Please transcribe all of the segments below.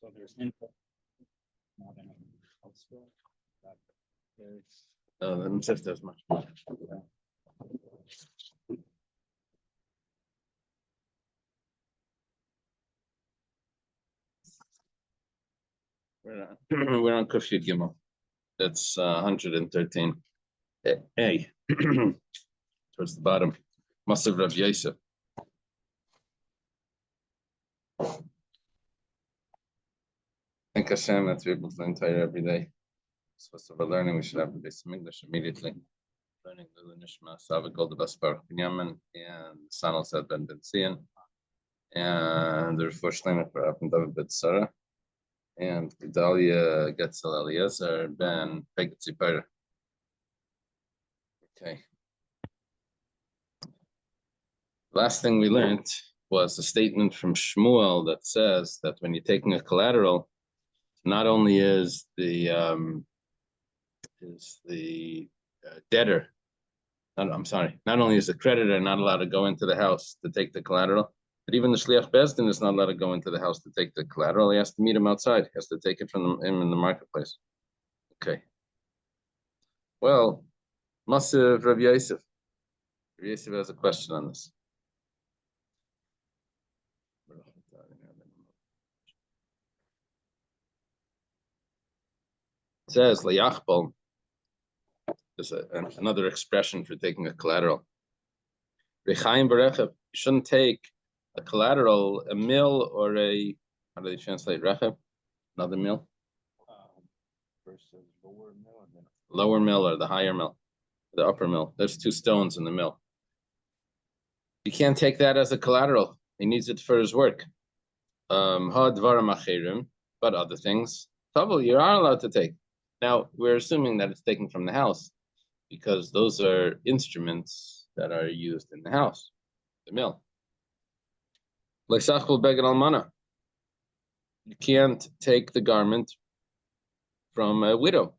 So there's input. More than elsewhere. Let me see if there's much more. We're on Kuf Yud Gimel. That's 113. A. Towards the bottom. Masav Rav Yosef. Thank Hashem that we're able to learn Torah every day. So we're learning, we should have the basic English immediately. Learning the Nishma, Savik Goldabas Baruch Binyamin, and Sanal Sad Ben Zion, and the first name for Abin David Ben Sarah, and Gedalia Getzel Eliezer Ben Pegitzipera. Okay. Last thing we learned was a statement from Shmuel that says that when you're taking a collateral, not only is the debtor, not only is the creditor not allowed to go into the house to take the collateral, but even the Shliach Bezdin is not allowed to go into the house to take the collateral. He has to meet him outside. He has to take it from him in the marketplace. Okay. Well, Masav Rav Yosef. Rav Yosef has a question on this. It says Layachbal. There's another expression for taking a collateral. You shouldn't take a collateral, a mill or a, how do they translate rechev? Another mill? Versus lower mill and then Lower mill or the higher mill, the upper mill. There's two stones in the mill. You can't take that as a collateral. He needs it for his work. But other things, you are allowed to take. Now, we're assuming that it's taken from the house because those are instruments that are used in the house, the mill. You can't take the garment from a widow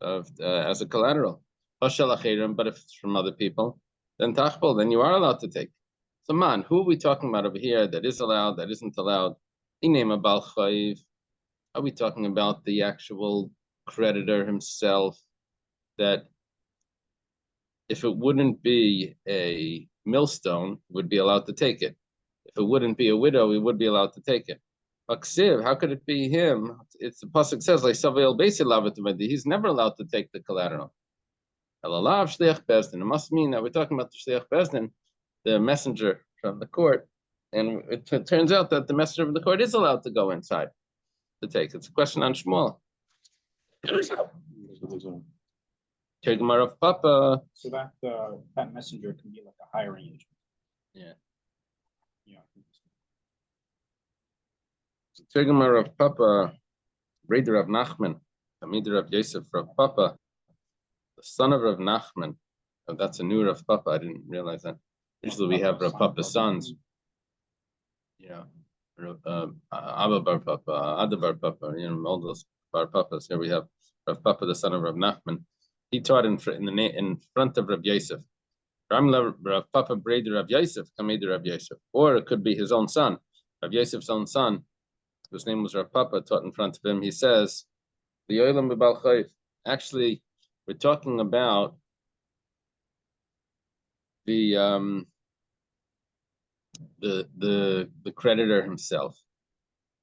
as a collateral. But if it's from other people, then you are allowed to take. So man, who are we talking about over here that is allowed, that isn't allowed? Are we talking about the actual creditor himself, that if it wouldn't be a millstone, would be allowed to take it? If it wouldn't be a widow, he would be allowed to take it. Aksiv, how could it be him? It's the pasuk says like Savel he's never allowed to take the collateral. It must mean that we're talking about the Shliach Bezdin, the messenger from the court, and it turns out that the messenger of the court is allowed to go inside to take. It's a question on Shmuel. Tegmar of Papa. So that messenger can be like a hiring agent. Yeah. Yeah. Tegmar of Papa, Raider of Nachman, Hamid of Yosef of Papa, the son of Rav Nachman. Oh, that's a new Rav Papa. I didn't realize that. Usually we have Rav Papa's sons. Yeah. Abba Bar Papa, Ada Bar Papa, all those Bar Papas. Here we have Rav Papa, the son of Rav Nachman. He taught in front of Rav Yosef. Rav Papa Breder Rav Yosef, Kamid Rav Yosef. Or it could be his own son, Rav Yosef's own son, whose name was Rav Papa, taught in front of him. He says, actually, we're talking about the creditor himself.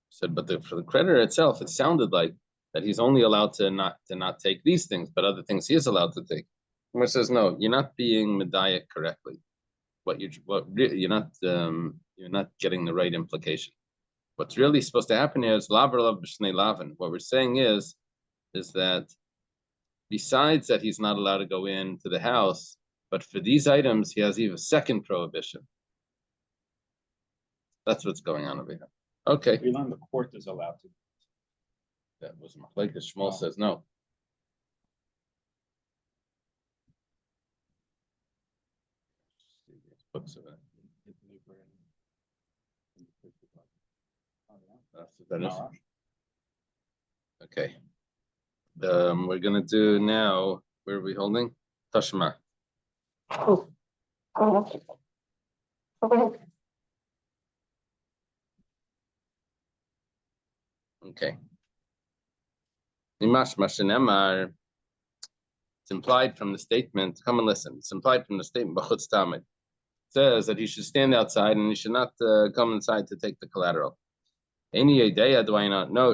Said, but for the creditor itself, it sounded like that he's only allowed to not take these things, but other things he is allowed to take. Umar says, no, you're not being medayek correctly. You're not getting the right implication. What's really supposed to happen here is laver lav b'shnei lavin. What we're saying is that besides that he's not allowed to go into the house, but for these items he has even a second prohibition. That's what's going on over here. Okay. We learned the court is allowed to. That was like Shmuel says no. Books of it. That's what that is. Okay. We're gonna do now. Where are we holding? Tashma. Okay. It's implied from the statement. Come and listen. It's implied from the statement. B'chutz tamid. It says that you should stand outside and you should not come inside to take the collateral. Any idea do I not know?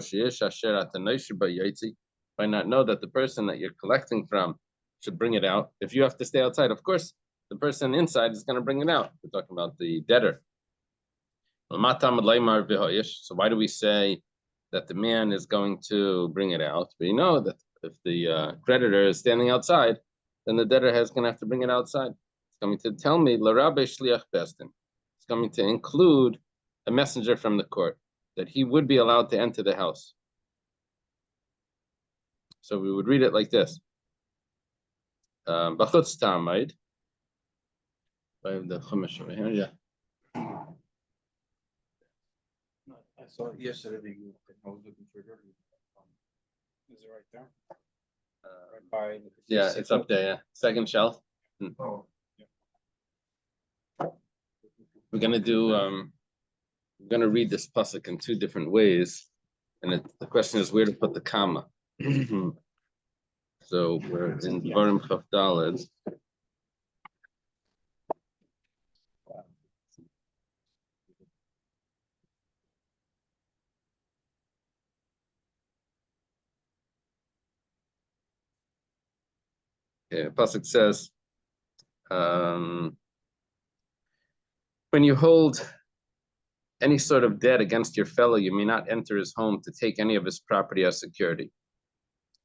I not know that the person that you're collecting from should bring it out. If you have to stay outside, of course, the person inside is going to bring it out. We're talking about the debtor. So why do we say that the man is going to bring it out? We know that if the creditor is standing outside, then the debtor is going to have to bring it outside. It's coming to tell me, L'Rabbe Shliach Besdin. It's coming to include a messenger from the court, that he would be allowed to enter the house. So we would read it like this. B'chutz tamid. I have the chumash over here, yeah. I saw it yesterday. I was looking for your. Is it right there? Right by the. Yeah, it's up there, yeah. Second shelf. Oh, yeah. We're gonna read this pasuk in two different ways, and the question is where to put the comma. So we're in Dvarim Chaf Daled. Yeah, pasuk says, when you hold any sort of debt against your fellow, you may not enter his home to take any of his property as security.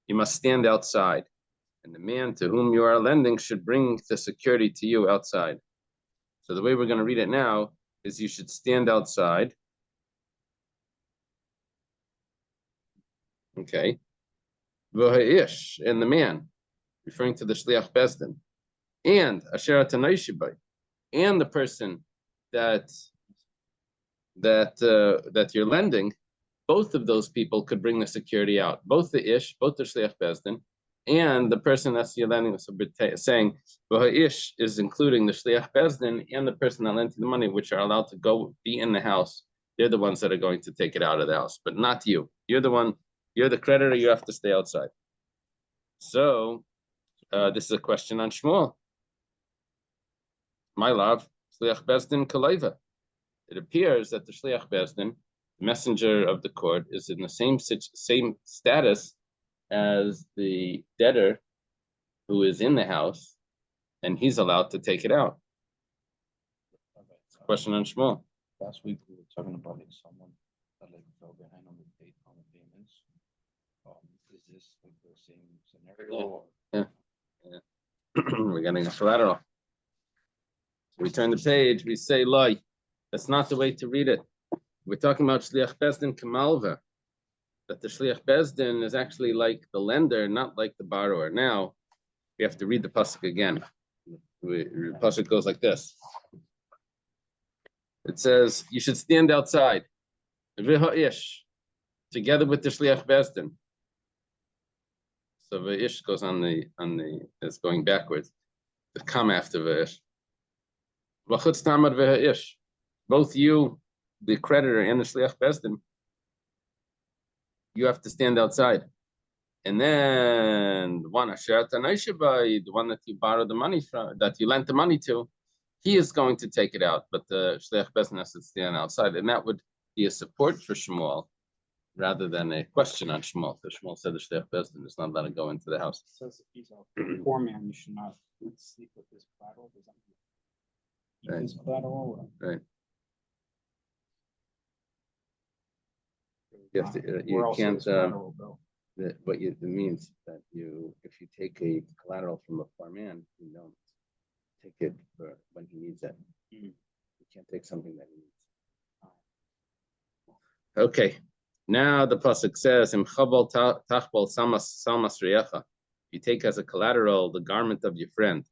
You must stand outside, and the man to whom you are lending should bring the security to you outside. So the way we're going to read it now is you should stand outside. Okay. V'ha'ish, and the man, referring to the Shliach Besdin, and Asher Tanai Shibai, and the person that you're lending, both of those people could bring the security out. Both the Ish, both the Shliach Besdin, and the person that's you're lending. So saying Ish is including the Shliach Besdin and the person that lent you the money, which are allowed to go be in the house. They're the ones that are going to take it out of the house, but not you. You're the one. You're the creditor. You have to stay outside. So this is a question on Shmuel. My love, Shliach Besdin Kaleiva. It appears that the Shliach Besdin, the messenger of the court, is in the same status as the debtor who is in the house, and he's allowed to take it out. Question on Shmuel. Last week we were talking about like someone that like fell behind on the payments. Is this like the same scenario? Yeah. We're getting a collateral. So we turn the page, we say lie. That's not the way to read it. We're talking about Shliach Besdin Kamalva, that the Shliach Besdin is actually like the lender, not like the borrower. Now, we have to read the pasuk again. The pasuk goes like this. It says, you should stand outside, V'ha'ish, together with the Shliach Besdin. So V'ish goes it's going backwards. The comma after V'ish. V'chutz tamad V'ha'ish. Both you, the creditor, and the Shliach Besdin, you have to stand outside. And then the one that you borrowed the money from, that you lent the money to, he is going to take it out, but the Shliach Besdin has to stand outside. And that would be a support for Shmuel rather than a question on Shmuel. So Shmuel said the Shliach Besdin is not allowed to go into the house. It says if he's a poor man, you should not sleep with his collateral. Does that mean his collateral? Right. You have to, you can't, it means that if you take a collateral from a poor man, you don't take it for when he needs it. You can't take something that he needs. Okay, now the pasuk says, "Im chabal tachbal salmas riyacha." You take as a collateral the garment of your friend.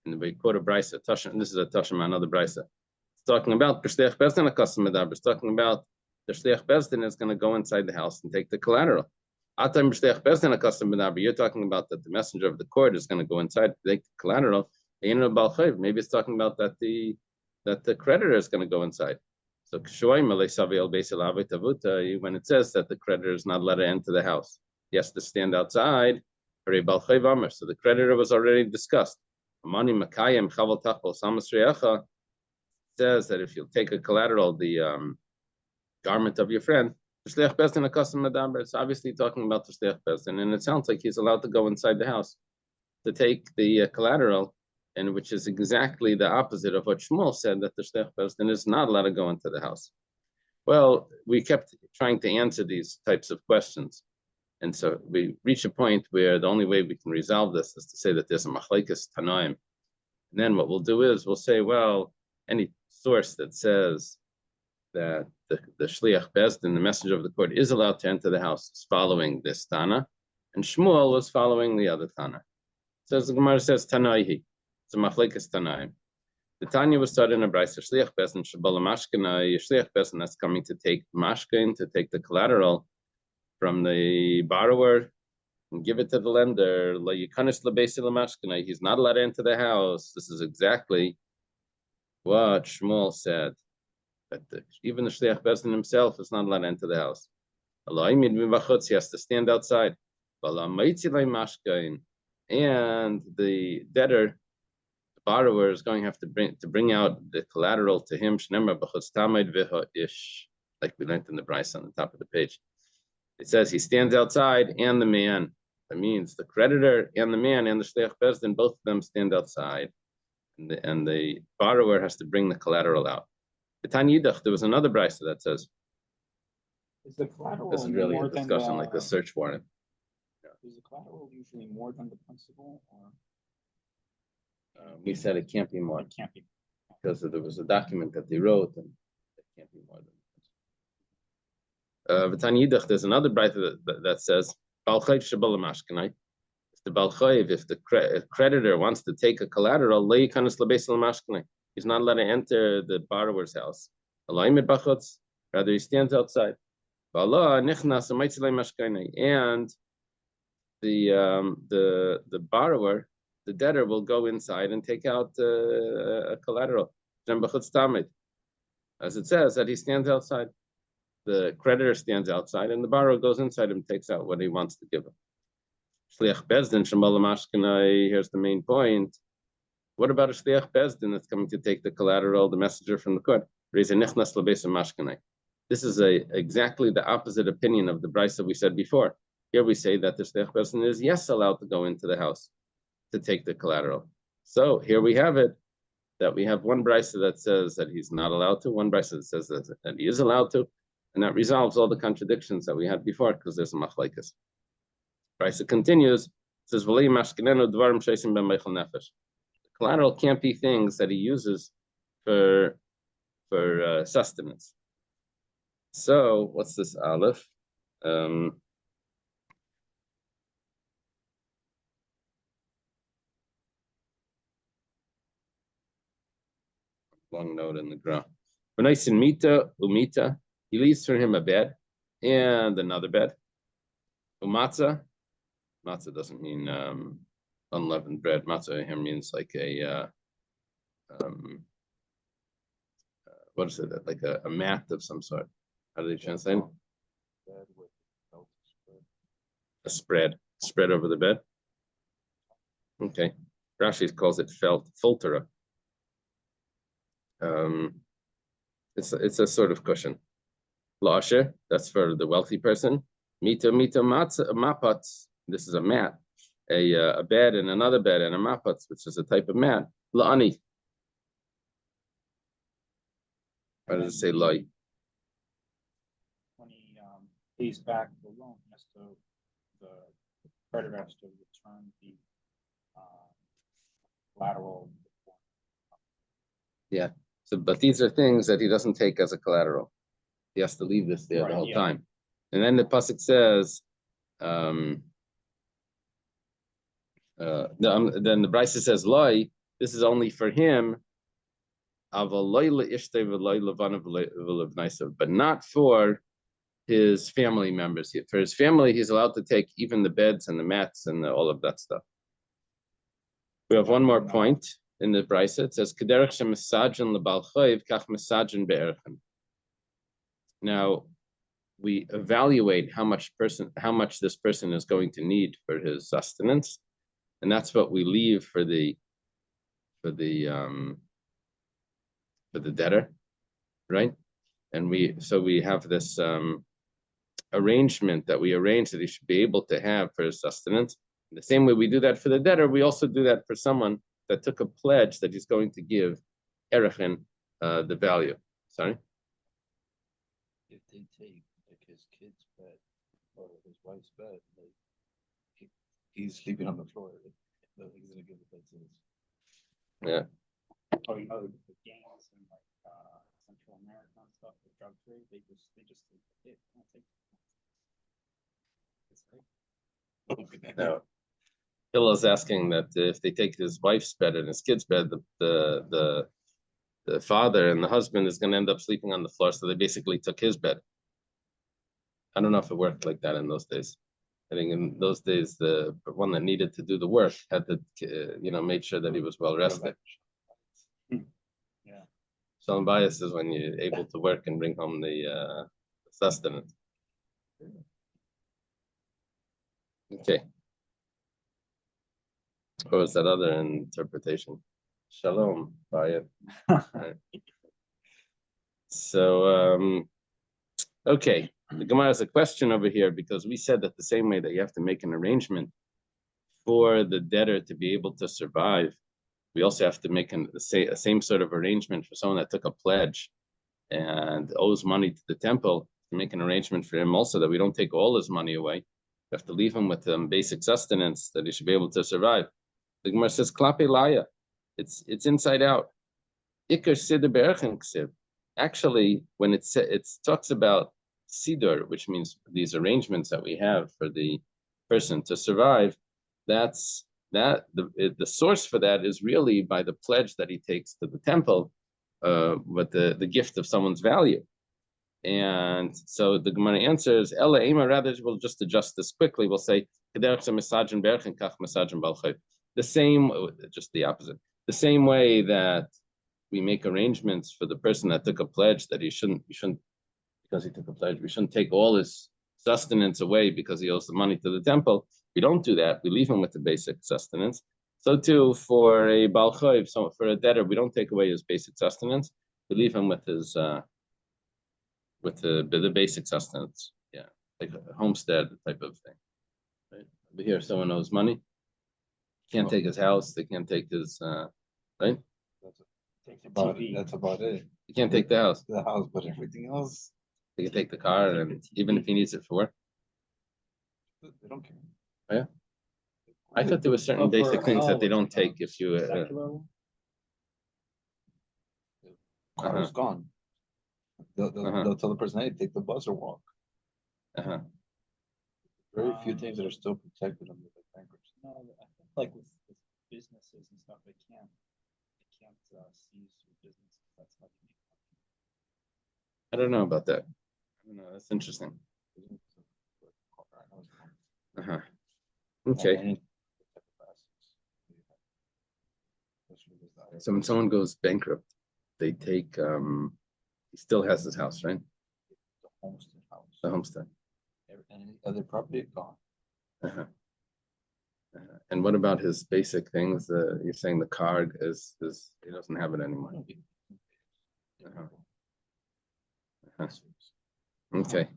And we quote a brisa. This is a tashma, another brisa. It's talking about b'shliach besdin akasam medaber. It's talking about the shliach besdin is going to go inside the house and take the collateral. Atam b'shliach besdin akasam medaber. You're talking about that the messenger of the court is going to go inside to take the collateral. Maybe it's talking about that the creditor is going to go inside. So when it says that the creditor is not allowed to enter the house, he has to stand outside. So the creditor was already discussed. Says that if you take a collateral, the garment of your friend, it's obviously talking about the shliach bezdin, and it sounds like he's allowed to go inside the house to take the collateral, and which is exactly the opposite of what Shmuel said, that the shliach bezdin is not allowed to go into the house. Well, we kept trying to answer these types of questions, and so we reach a point where the only way we can resolve this is to say that there's a machlekes tanaim. And then what we'll do is we'll say, well, any source that says that the shliach bezdin, the messenger of the court, is allowed to enter the house is following this Tana, and Shmuel was following the other Tana. So the Gemara says Tanaihi. It's a machlekes tanaim. The Tanya was started in a brayso shliach bezdin shabala mashkena, shliach bezdin that's coming to take mashkin, to take the collateral from the borrower and give it to the lender. He's not allowed to enter the house. This is exactly what Shmuel said. That even the shliach bezdin himself is not allowed to enter the house. He has to stand outside. And the debtor, the borrower, is going to have to bring out the collateral to him. Like we learned in the Bryce on the top of the page. It says he stands outside, and the man. That means the creditor and the man and the shliach bezdin, both of them stand outside, and the borrower has to bring the collateral out. The Tanyidach, there was another Bryce that says, is the collateral this is really more a discussion than like the search warrant. Is the collateral usually more than the principal, or We said it can't be more it can't be? because there was a document that they wrote, and it can't be more than. V'tanidach, there's another brighter that says, if the balchayv, if the creditor wants to take a collateral, he's not allowed to enter the borrower's house. Rather, he stands outside. And the borrower, the debtor, will go inside and take out a collateral. As it says that he stands outside. The creditor stands outside, and the borrower goes inside and takes out what he wants to give him. Shliach bezdin shemala mashkenai. Here's the main point. What about a shliach bezdin that's coming to take the collateral, the messenger from the court? This is exactly the opposite opinion of the brayso that we said before. Here we say that the shliach bezdin is yes allowed to go into the house to take the collateral. So here we have it, that we have one brayso that says that he's not allowed to, one brayso that says that he is allowed to, and that resolves all the contradictions that we had before, because there's a machlekes. Brayso continues, it says, the collateral can't be things that he uses for sustenance. So what's this aleph? Long note in the ground. Umita, he leaves for him a bed and another bed. Umatza, matzah doesn't mean unleavened bread. Matzah here means like a what is it? Like a mat of some sort. How do they translate it? A spread over the bed. Okay, Rashi calls it fultera. It's a sort of cushion. Lasher, that's for the wealthy person. Mita mapats. This is a mat, a bed and another bed and a mapats, which is a type of mat. La'ani. Why does it say lai? When he pays back the loan, the creditor has to return the collateral. Yeah. So, but these are things that he doesn't take as a collateral. He has to leave this there the whole time. And then the pasuk says, then the Brisa says, "Loi, this is only for him, but not for his family members. For his family, he's allowed to take even the beds and the mats and all of that stuff." We have one more point in the Brisa. It says, "Kederach shemisajen lebal chayv kach misajen be'erchem." Now we evaluate how much this person is going to need for his sustenance, and that's what we leave for the debtor, right? And we have this arrangement that we arrange that he should be able to have for his sustenance. In the same way we do that for the debtor, we also do that for someone that took a pledge that he's going to give Erechin the value. Sorry? If they take like his kid's bed or his wife's bed, like he's sleeping on the floor, like, he's gonna give the bed to his. Yeah. Oh, you know, the gangs in like Central America and stuff, the drug trade, they just take the hit. They don't take it's like No. Hillel's asking that if they take his wife's bed and his kid's bed, the father and the husband is going to end up sleeping on the floor, so they basically took his bed. I don't know if it worked like that in those days. I think in those days, the one that needed to do the work had to, made sure that he was well rested. yeah. Shalom bias is when you're able to work and bring home the sustenance. Okay. What was that other interpretation? Shalom, Bayit. Right. So, okay, the Gemara has a question over here because we said that the same way that you have to make an arrangement for the debtor to be able to survive, we also have to make a same sort of arrangement for someone that took a pledge and owes money to the temple, to make an arrangement for him also that we don't take all his money away. We have to leave him with basic sustenance that he should be able to survive. The Gemara says, Klape Laya, it's inside out. Ikar Siddur Be'erchen Ksiv. Actually, when it talks about Siddur, which means these arrangements that we have for the person to survive, the source for that is really by the pledge that he takes to the temple, with the gift of someone's value. And so the Gemara answers, Ella Ema, rather we'll just adjust this quickly. We'll say, the same, just the opposite. The same way that we make arrangements for the person that took a pledge that we shouldn't, because he took a pledge, we shouldn't take all his sustenance away because he owes the money to the temple. We don't do that. We leave him with the basic sustenance. So too, for a Baal Chayv, so for a debtor, we don't take away his basic sustenance. We leave him with his with the basic sustenance. Yeah, like a homestead type of thing. Right? Over here, someone owes money. Can't take his house. They can't take his right. That's about it. You can't take the house. The house, but everything else, They can take the car, and even if he needs it for work. they don't care. Oh, yeah. I thought there were certain basic things that they don't take if you. Car is gone. They'll tell the person, hey, take the bus or walk. Very few things that are still protected under the bankruptcy. No, I think like with businesses and stuff, they can't seize your business. That's how they make money. I don't know about that. I don't know. That's interesting. Okay. So when someone goes bankrupt, they take. He still has his house, right? The homestead house. The homestead. Any other property gone. And what about his basic things? You're saying the car is he doesn't have it anymore. Okay.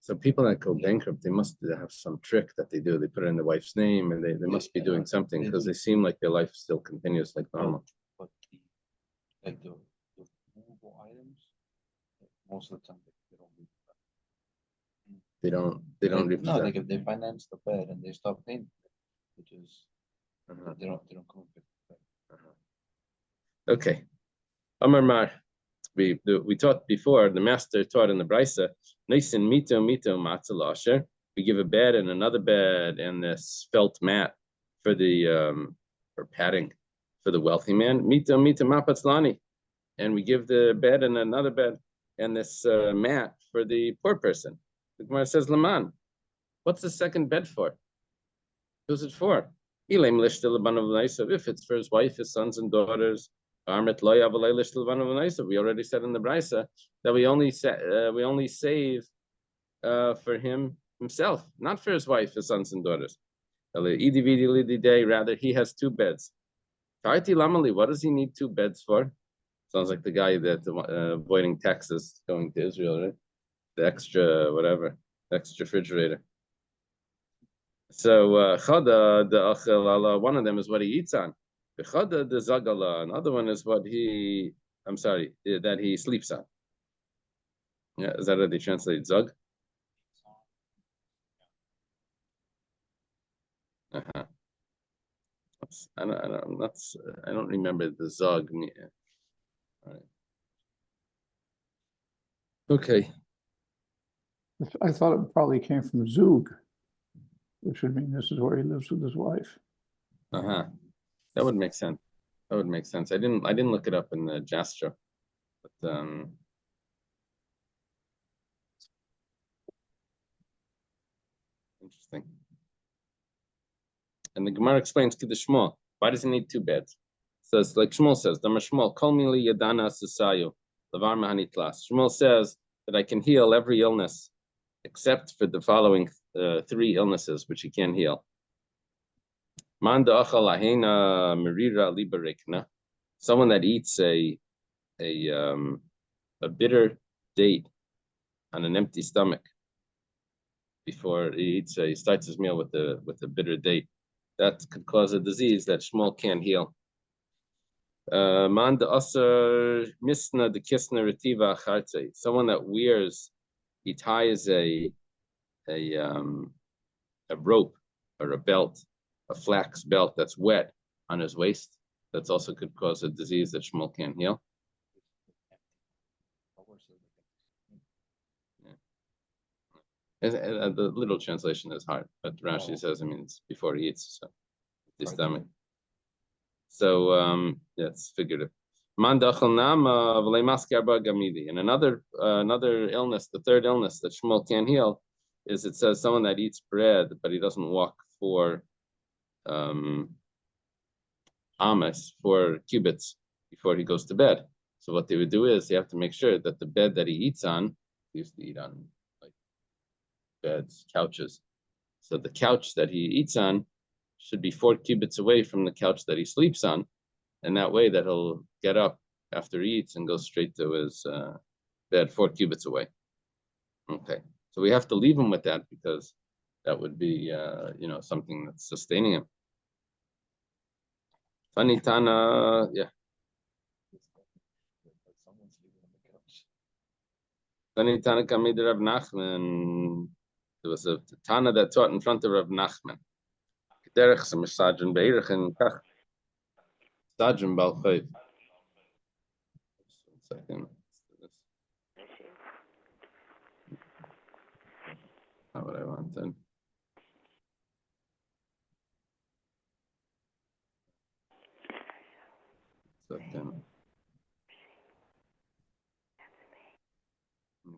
So people that go bankrupt, they must have some trick that they do. They put it in the wife's name, and they must be doing something because they seem like their life still continues like normal. But the movable items, most of the time they don't leave that. They don't reap No, that. like if they finance the bed and they stop paying, which is they don't come and pick the bed. Okay. Amar Mar. We taught before, the master taught in the Brisa, Nisin mito matzah asher. We give a bed and another bed and this felt mat for the for padding for the wealthy man. Mito mapatzlani. And we give the bed and another bed and this mat for the poor person. The Gemara says, Laman, what's the second bed for? Who's it for? If it's for his wife, his sons and daughters, we already said in the Brisa that we only save for himself, not for his wife, his sons and daughters. Rather, he has two beds. What does he need two beds for? Sounds like the guy that avoiding taxes going to Israel, right? The extra whatever, the extra refrigerator. So chada the achel, one of them is what he eats on. The chada the zagala, another one is what that he sleeps on. Yeah, is that how they translate zag? Uh-huh. I don't remember the zag. All right. Okay. I thought it probably came from Zug, which would mean this is where he lives with his wife. Uh-huh. That would make sense. That would make sense. I didn't look it up in the Jastra, but interesting. And the Gemara explains to the Shmuel, why does he need two beds? So it's like Shmuel says, the Shmuel, Kol mili yadana susayu, levar mahanitlas. Shmuel says that I can heal every illness except for the following three illnesses which he can't heal. Someone that eats a bitter date on an empty stomach before he starts his meal with a bitter date, that could cause a disease that Shmuel can't heal. Someone that he ties a rope or a belt, a flax belt that's wet on his waist. That's also could cause a disease that Shmuel can't heal. Yeah. The little translation is hard, but Rashi says, it's before he eats, so the stomach. So that's figurative. And another illness, the third illness that Shmuel can't heal, is it says someone that eats bread, but he doesn't walk for amas, for cubits before he goes to bed. So what they would do is they have to make sure that the bed that he eats on, he used to eat on like beds, couches. So the couch that he eats on should be 4 cubits away from the couch that he sleeps on. And that way that he'll get up after he eats and go straight to his bed 4 cubits away. Okay. So we have to leave him with that because that would be, something that's sustaining him. Funny Tana, yeah. Funny Tana Kamid Rav Nachman. There was a Tana that taught in front of Rav Nachman. Derech Samishadran Beirich and Kach. Sadran Balchayv. 1 second. Not what I wanted. Second.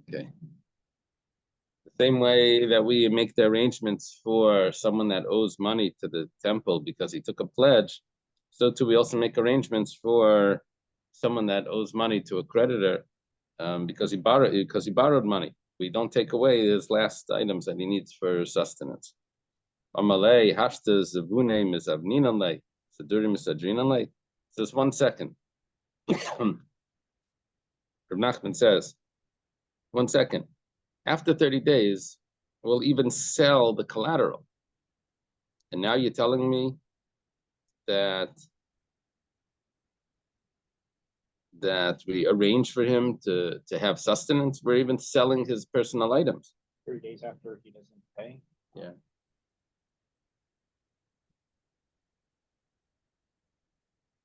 Okay. The same way that we make the arrangements for someone that owes money to the temple because he took a pledge, so too we also make arrangements for someone that owes money to a creditor because he borrowed money. We don't take away his last items that he needs for sustenance. Amalei hashta zavune mizavninalei sadurim misadrinalei. Just 1 second. Rav Nachman says, 1 second. After 30 days, we'll even sell the collateral. And now you're telling me that we arrange for him to have sustenance. We're even selling his personal items. 3 days after he doesn't pay. Yeah.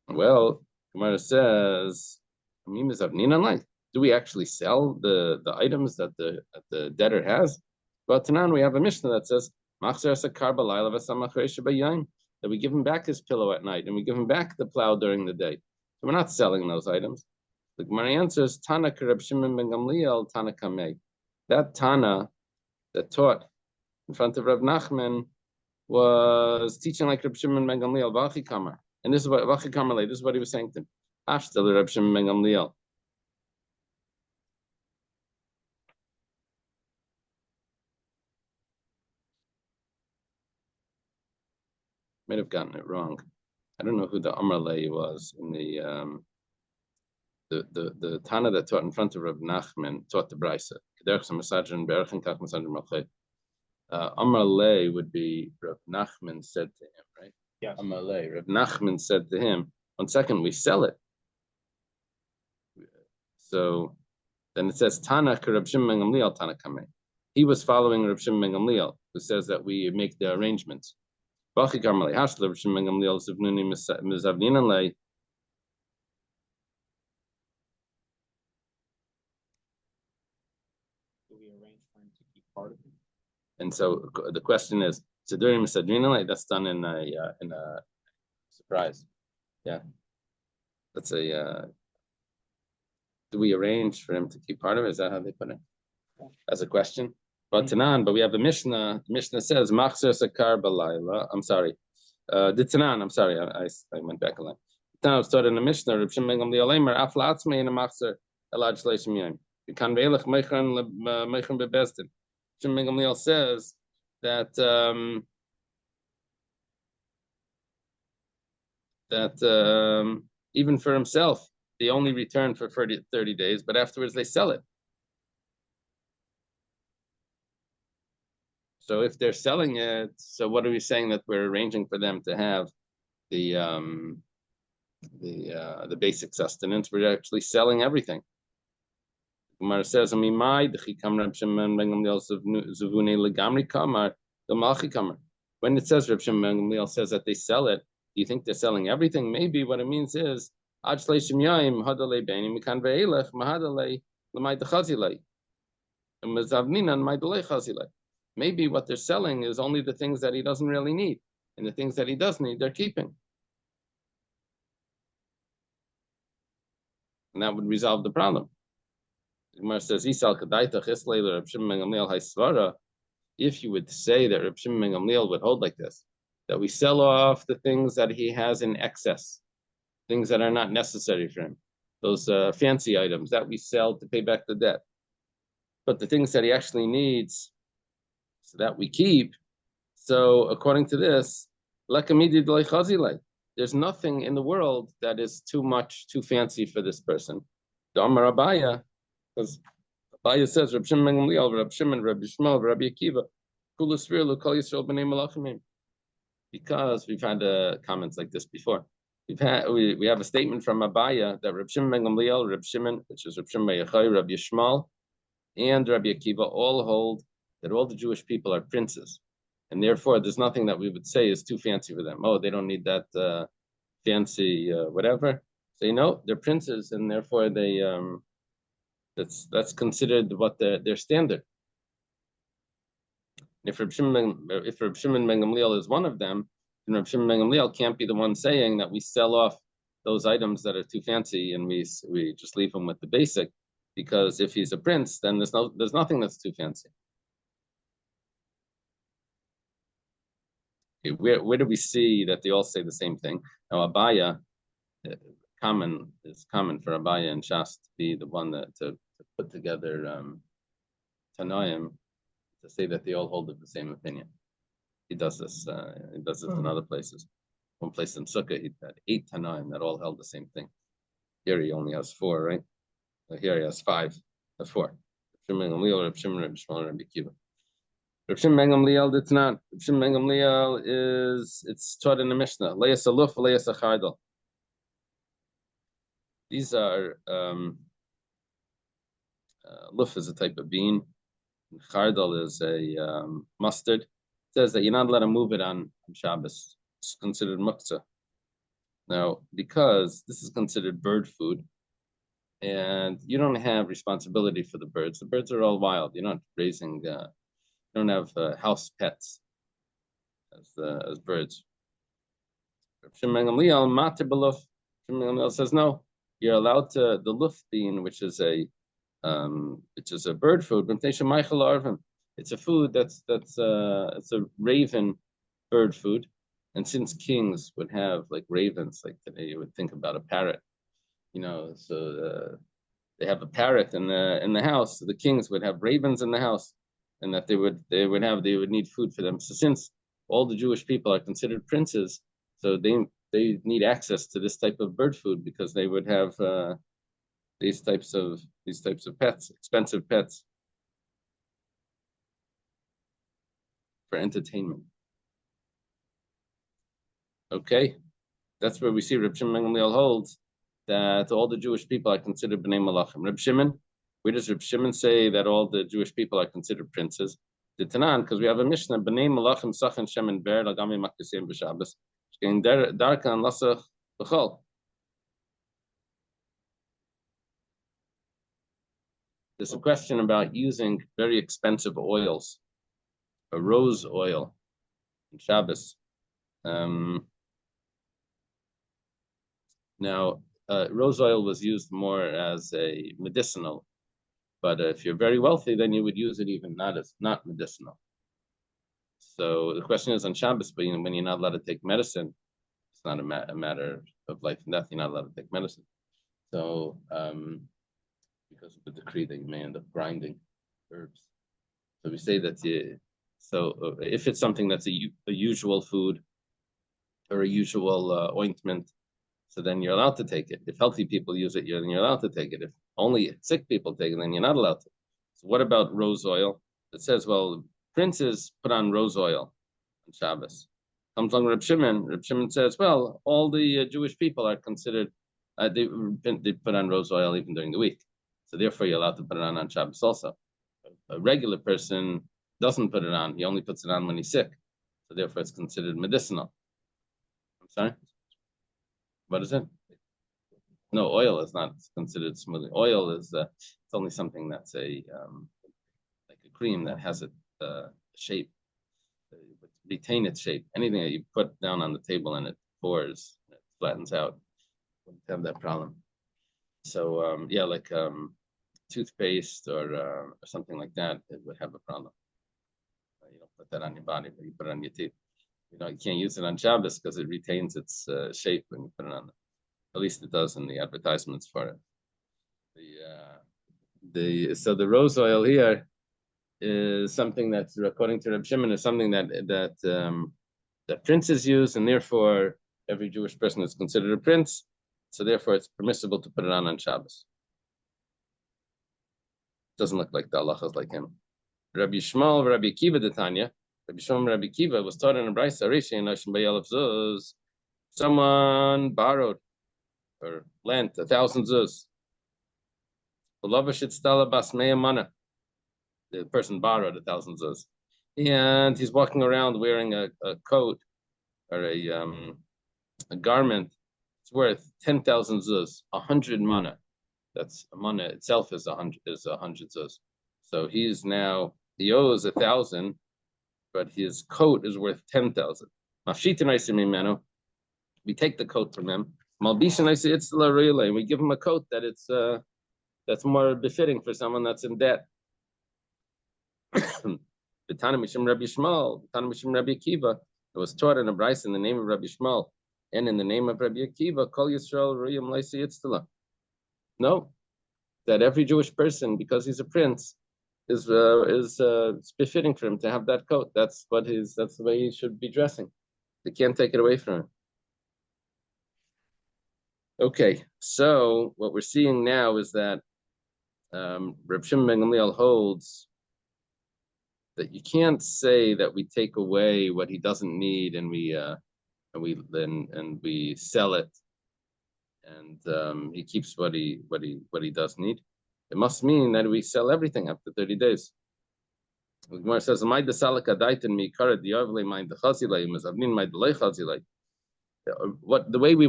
Well, Gemara says, do we actually sell the items that the debtor has? But Tanan, we have a Mishnah that says that we give him back his pillow at night and we give him back the plow during the day. So we're not selling those items. The Gemara answers, Tana Reb Shimon ben Gamliel, Tana Kamei. That Tana that taught in front of Reb Nachman was teaching like Reb Shimon ben Gamliel, Vachi Kamar. And this is what Vachi Kamar, this is what he was saying to him. Ashtel Reb Shimon ben Gamliel. Might have gotten it wrong. I don't know who the Amarlei was in the Tana that taught in front of Reb Nachman taught the Brisa. Amarlei would be Reb Nachman said to him, right? Yes. Amarlei. Reb Nachman said to him, 1 second, we sell it. So then it says Tana Reb Shimon ben Gamliel Tana Kamei. He was following Reb Shimon ben Gamliel, who says that we make the arrangements. Bachi Karmali Hashler Reb Shimon ben Gamliel Zivnuni Mizavnin Lei. Do we arrange for him to keep part of it? And so the question is, so during Misadrina Lei, that's done in a surprise. Yeah, that's a. Do we arrange for him to keep part of it? Is that how they put it? As a question. But Tanan, but we have a Mishnah. The Mishnah says Machzer Sakar Balayla. I'm sorry. The Tanan. I'm sorry. I went back a line. Tanan started in the Mishnah. Reb Shimon ben Gamliel Leimer Aflatzmei in a Machzer Elad Shleishim Yom. You can veilach meichern bebestin. Shimon ben Gamliel says that even for himself, they only return for 30 days, but afterwards they sell it. So if they're selling it, so what are we saying that we're arranging for them to have the basic sustenance? We're actually selling everything. Gemara says, when it says Reb Shimon ben Gamliel says that they sell it, do you think they're selling everything? Maybe what it means is maybe what they're selling is only the things that he doesn't really need, and the things that he does need, they're keeping. And that would resolve the problem. Gemara says, if you would say that Reb Shimon ben Gamliel would hold like this, that we sell off the things that he has in excess, things that are not necessary for him, those fancy items that we sell to pay back the debt. But the things that he actually needs, so that we keep. So according to this, there's nothing in the world that is too fancy for this person. The Amar Abaya, because Abaya says Reb Shimon ben Gamliel, Reb Shimon, Reb Yishmael, Reb Akiva, because we've had comments like this before. We have a statement from Abaya that Reb Shimon ben Gamliel, Reb Shimon, which is Reb Shimon ben Yochai, Reb Yishmael, and Reb Akiva all hold that all the Jewish people are princes, and therefore there's nothing that we would say is too fancy for them. Oh, they don't need that fancy whatever. So they're princes, and therefore they that's considered what their standard. If Reb Shimon ben Gamliel is one of them, then Reb Shimon ben Gamliel can't be the one saying that we sell off those items that are too fancy and we just leave them with the basic, because if he's a prince, then there's nothing that's too fancy. Okay, where do we see that they all say the same thing? Now Abaya, is common for Abaya and Shas to be the one to put together Tanoim, to say that they all hold the same opinion. He does this. He does this in other places. One place in Sukkah, he had 8 Tanoim that all held the same thing. Here he only has 4, right? Here he has 5. That's 4. Reb Shimon ben Gamliel, Reb Shimon, Reb Yishmael, Reb Akiva. Reb Shimon ben Gamliel did not. Reb Shimon ben Gamliel it's taught in the Mishnah. Leis aluf, leis achardal. These are luf is a type of bean. Chardal is a mustard. It says that you're not allowed to move it on Shabbos. It's considered muktzah. Now, because this is considered bird food, and you don't have responsibility for the birds. The birds are all wild. You're not raising. You don't have house pets as birds. Shimon ben Gamliel says no. You're allowed to the luf bean, which is a bird food. It's a food that's it's a raven bird food. And since kings would have like ravens, like today you would think about a parrot, so they have a parrot in the house. So the kings would have ravens in the house, and that they would need food for them. So since all the Jewish people are considered princes, so they need access to this type of bird food because they would have these types of pets, expensive pets for entertainment. Okay, that's where we see Reb Shimon ben Gamliel holds that all the Jewish people are considered b'nei malachim. Reb Shimon, where does Reb Shimon say that all the Jewish people are considered princes? The Tanan, because we have a Mishnah, b'nei malachim sachen shemen ber lagami makasem b'Shabbos. Darkan lasach b'chol. There's a question about using very expensive oils, a rose oil, in Shabbos. Now, rose oil was used more as a medicinal, but if you're very wealthy, then you would use it even not medicinal. So the question is on Shabbos, but when you're not allowed to take medicine, it's not a matter of life and death. You're not allowed to take medicine. So because of the decree that you may end up grinding herbs. So we say that if it's something that's a usual food or a usual ointment, so then you're allowed to take it. If healthy people use it, then you're allowed to take it. If only sick people take it, then you're not allowed to. So what about rose oil? It says, well, princes put on rose oil on Shabbos. Comes along Reb Shimon. Reb Shimon says, well, all the Jewish people are considered, they put on rose oil even during the week. So therefore, you're allowed to put it on Shabbos also. A regular person doesn't put it on. He only puts it on when he's sick. So therefore, it's considered medicinal. I'm sorry? What is it? No, oil is not considered smoothing. Oil is it's only something that's like a cream that has a shape, retain its shape. Anything that you put down on the table and it pours, it flattens out, wouldn't have that problem. So yeah, like toothpaste or something like that, it would have a problem. You don't put that on your body, but you put it on your teeth. You can't use it on Shabbos because it retains its shape when you put it on. At least it does in the advertisements for it. So the rose oil here is something that's, according to Reb Shimon, is something that princes use, and therefore every Jewish person is considered a prince. So therefore, it's permissible to put it on Shabbos. Doesn't look like the halachas like him. Rabbi Shmuel, Rabbi Akiva, the Tanya. Rabbi Shmuel, Rabbi Akiva was taught in a brayso. Someone borrowed or lent 1,000 zuz. The person borrowed 1,000 zuz, and he's walking around wearing a coat or a garment. It's worth 10,000 zuz, 100 mana. That's a mana itself is 100 zuz. So he owes 1,000, but his coat is worth 10,000. We take the coat from him. We give him a coat that's more befitting for someone that's in debt. It was taught in a brayso in the name of Rabbi Shmuel and in the name of Rabbi Akiva. Kol Yisrael Ruyam Leisi Yitztala. No, that every Jewish person, because he's a prince, is befitting for him to have that coat. That's the way he should be dressing. They can't take it away from him. Okay, so what we're seeing now is that Reb Shimon ben Gamliel holds that you can't say that we take away what he doesn't need and we sell it, and he keeps what he does need. It must mean that we sell everything after 30 days. The Gemara says, the way we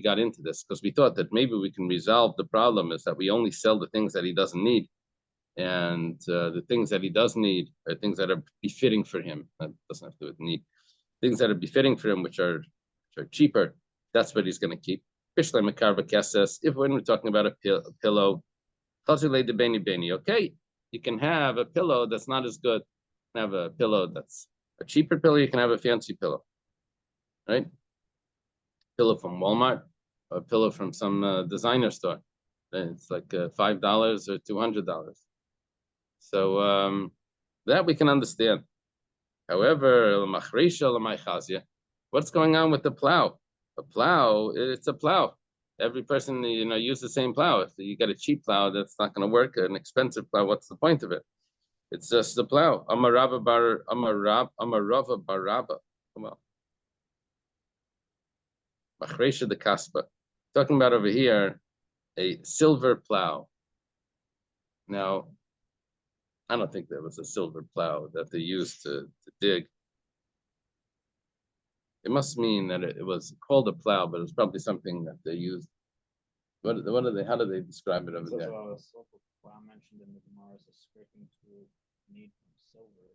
got into this, because we thought that maybe we can resolve the problem is that we only sell the things that he doesn't need. And the things that he does need are things that are befitting for him. That doesn't have to do with need. Things that are befitting for him, which are cheaper, that's what he's going to keep. If when we're talking about a pillow, okay, you can have a pillow that's not as good. Have a pillow that's A cheaper pillow, you can have a fancy pillow, right? Pillow from Walmart, or a pillow from some designer store. It's like $5 or $200. So that we can understand. However, what's going on with the plow? A plow, it's a plow. Every person, use the same plow. If you get a cheap plow, that's not going to work. An expensive plow, what's the point of it? It's just the plow. Amarava baraba. Come on. Machresha de kaspa. Talking about over here, a silver plow. Now, I don't think there was a silver plow that they used to dig. It must mean that it was called a plow, but it's probably something that they used. What are they? How do they describe it over there? Silver plow mentioned in the Gemara is a scraping tool made from silver,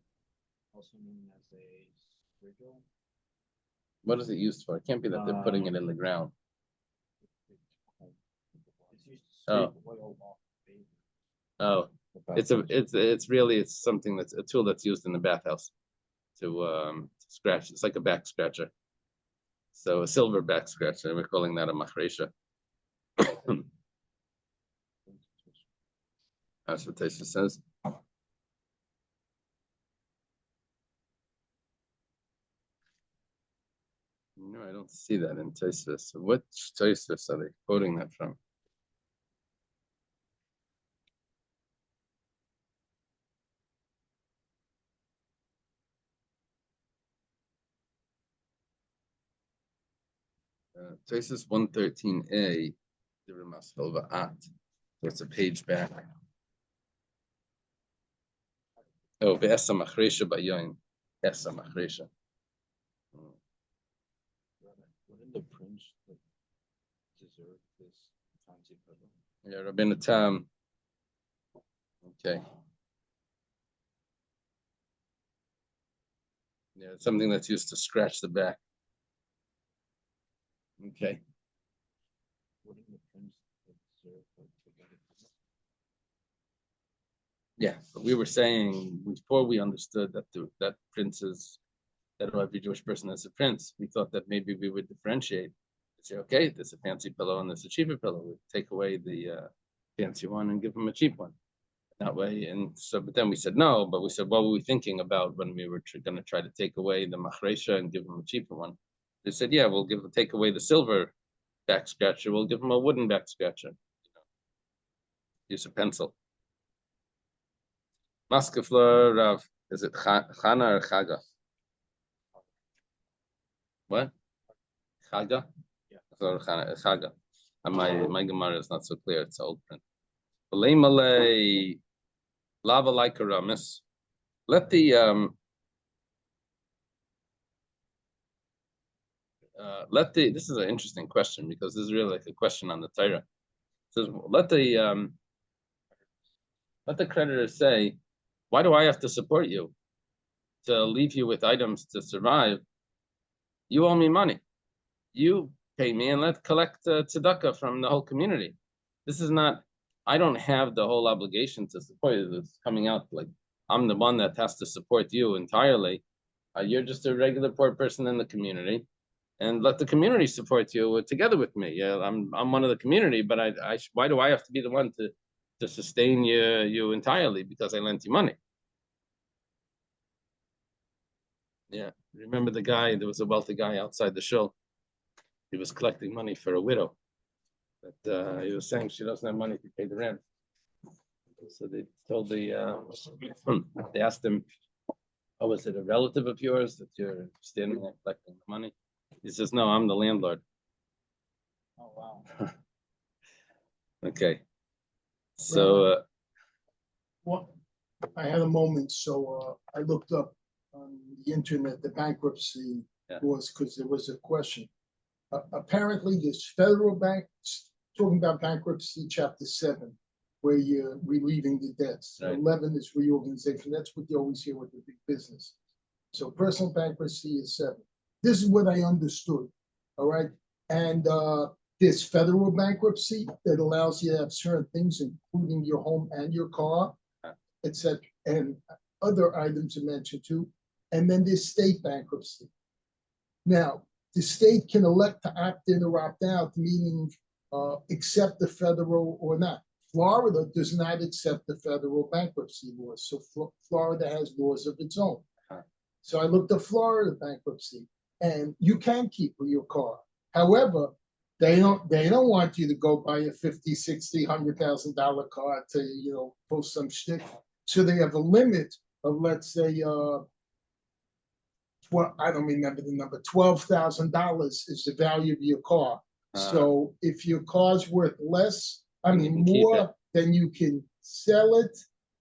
also known as a scrigel. What is it used for? It can't be that they're putting it in the ground. It's used to scrape oil off paper. It's really something that's a tool that's used in the bathhouse to scratch. It's like a back scratcher. So a silver back scratcher. We're calling that a machresha. That's what Taisa says. No, I don't see that in Taisa. So which Taisa are they quoting that from? Taisa 113a. It's a page back. Oh, Ve'esa Machresha Bayoim. Esa Machresha. Wouldn't the prince deserve this fancy pillow? Yeah, Rabbeinu Tam. Okay. Yeah, it's something that's used to scratch the back. Okay. Wouldn't the prince deserve to get it? Yeah, but we were saying before we understood that that princes, that every Jewish person is a prince, we thought that maybe we would differentiate. Say, okay, there's a fancy pillow and there's a cheaper pillow. We take away the fancy one and give them a cheap one. That way, and so, but then we said no. But we said, what were we thinking about when we were going to try to take away the machresha and give them a cheaper one? They said, yeah, we'll take away the silver back scratcher. We'll give them a wooden back scratcher. Use a pencil. Maskefler Rav, is it Chana or Chaga? What? Chaga? Yeah. Or Chaga. And my Gemara is not so clear. It's old print. Malay Malay Lava like a ramis. Let the this is an interesting question because this is really like a question on the Torah. It says let the creditor say, why do I have to support you to leave you with items to survive? You owe me money. You pay me and let's collect tzedakah from the whole community. This is not, I don't have the whole obligation to support you. It's coming out like I'm the one that has to support you entirely. You're just a regular poor person in the community, and let the community support you together with me. Yeah, I'm one of the community, but why do I have to be the one to sustain you entirely because I lent you money? Yeah, remember the guy? There was a wealthy guy outside the shul. He was collecting money for a widow, but he was saying she doesn't have money to pay the rent. So they told they asked him, "Oh, is it a relative of yours that you're standing there collecting the money?" He says, "No, I'm the landlord." Oh wow. Okay, so Well, I had a moment, so I looked up on the internet the bankruptcy laws because there was a question. Apparently, there's federal banks talking about bankruptcy, chapter 7, where you're relieving the debts. Right. 11 is reorganization. That's what you always hear with the big business. So personal bankruptcy is 7. This is what I understood. All right, and there's federal bankruptcy that allows you to have certain things, including your home and your car, etc., and other items are mentioned too. and then there's state bankruptcy. Now, the state can elect to opt in or opt out, meaning accept the federal or not. Florida does not accept the federal bankruptcy laws, so Florida has laws of its own. So I looked at Florida bankruptcy, and you can keep your car. However, they don't want you to go buy a $50,000, $60,000, $100,000 car to pull some shtick. So they have a limit of, let's say, I don't remember the number. $12,000 is the value of your car. So if your car's worth less, more, then you can sell it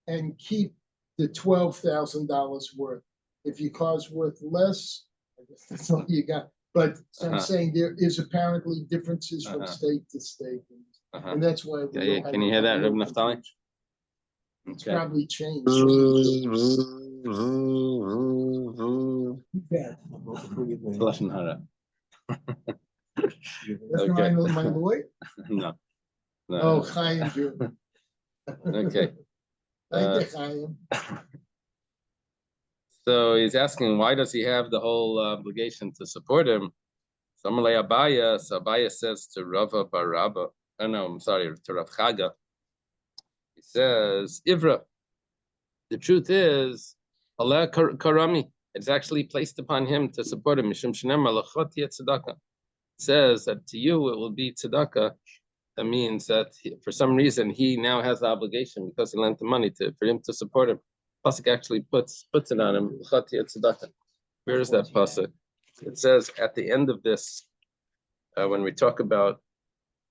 and keep the $12,000 worth. If your car's worth less, I guess that's all you got. But so I'm saying there is apparently differences from state to state, and that's why. Can you hear that, Reb Naftali? It's probably changed. Yeah. Lashon Hara. That's Okay. my lawyer? No. Oh, Chaim Jr. Okay. Thank you, Chaim. So he's asking, why does he have the whole obligation to support him? So Abaya says to Rava Baraba, oh no, I'm sorry, to Rav Chaga. He says, Ivra, the truth is, Allah Karami, it's actually placed upon him to support him. Mishum Shnema Lachot Tzedakah. It says that to you it will be tzedakah. That means that for some reason he now has the obligation because he lent the money for him to support him. Pasuk actually puts it on him. Where is that pasuk? It says at the end of this, when we talk about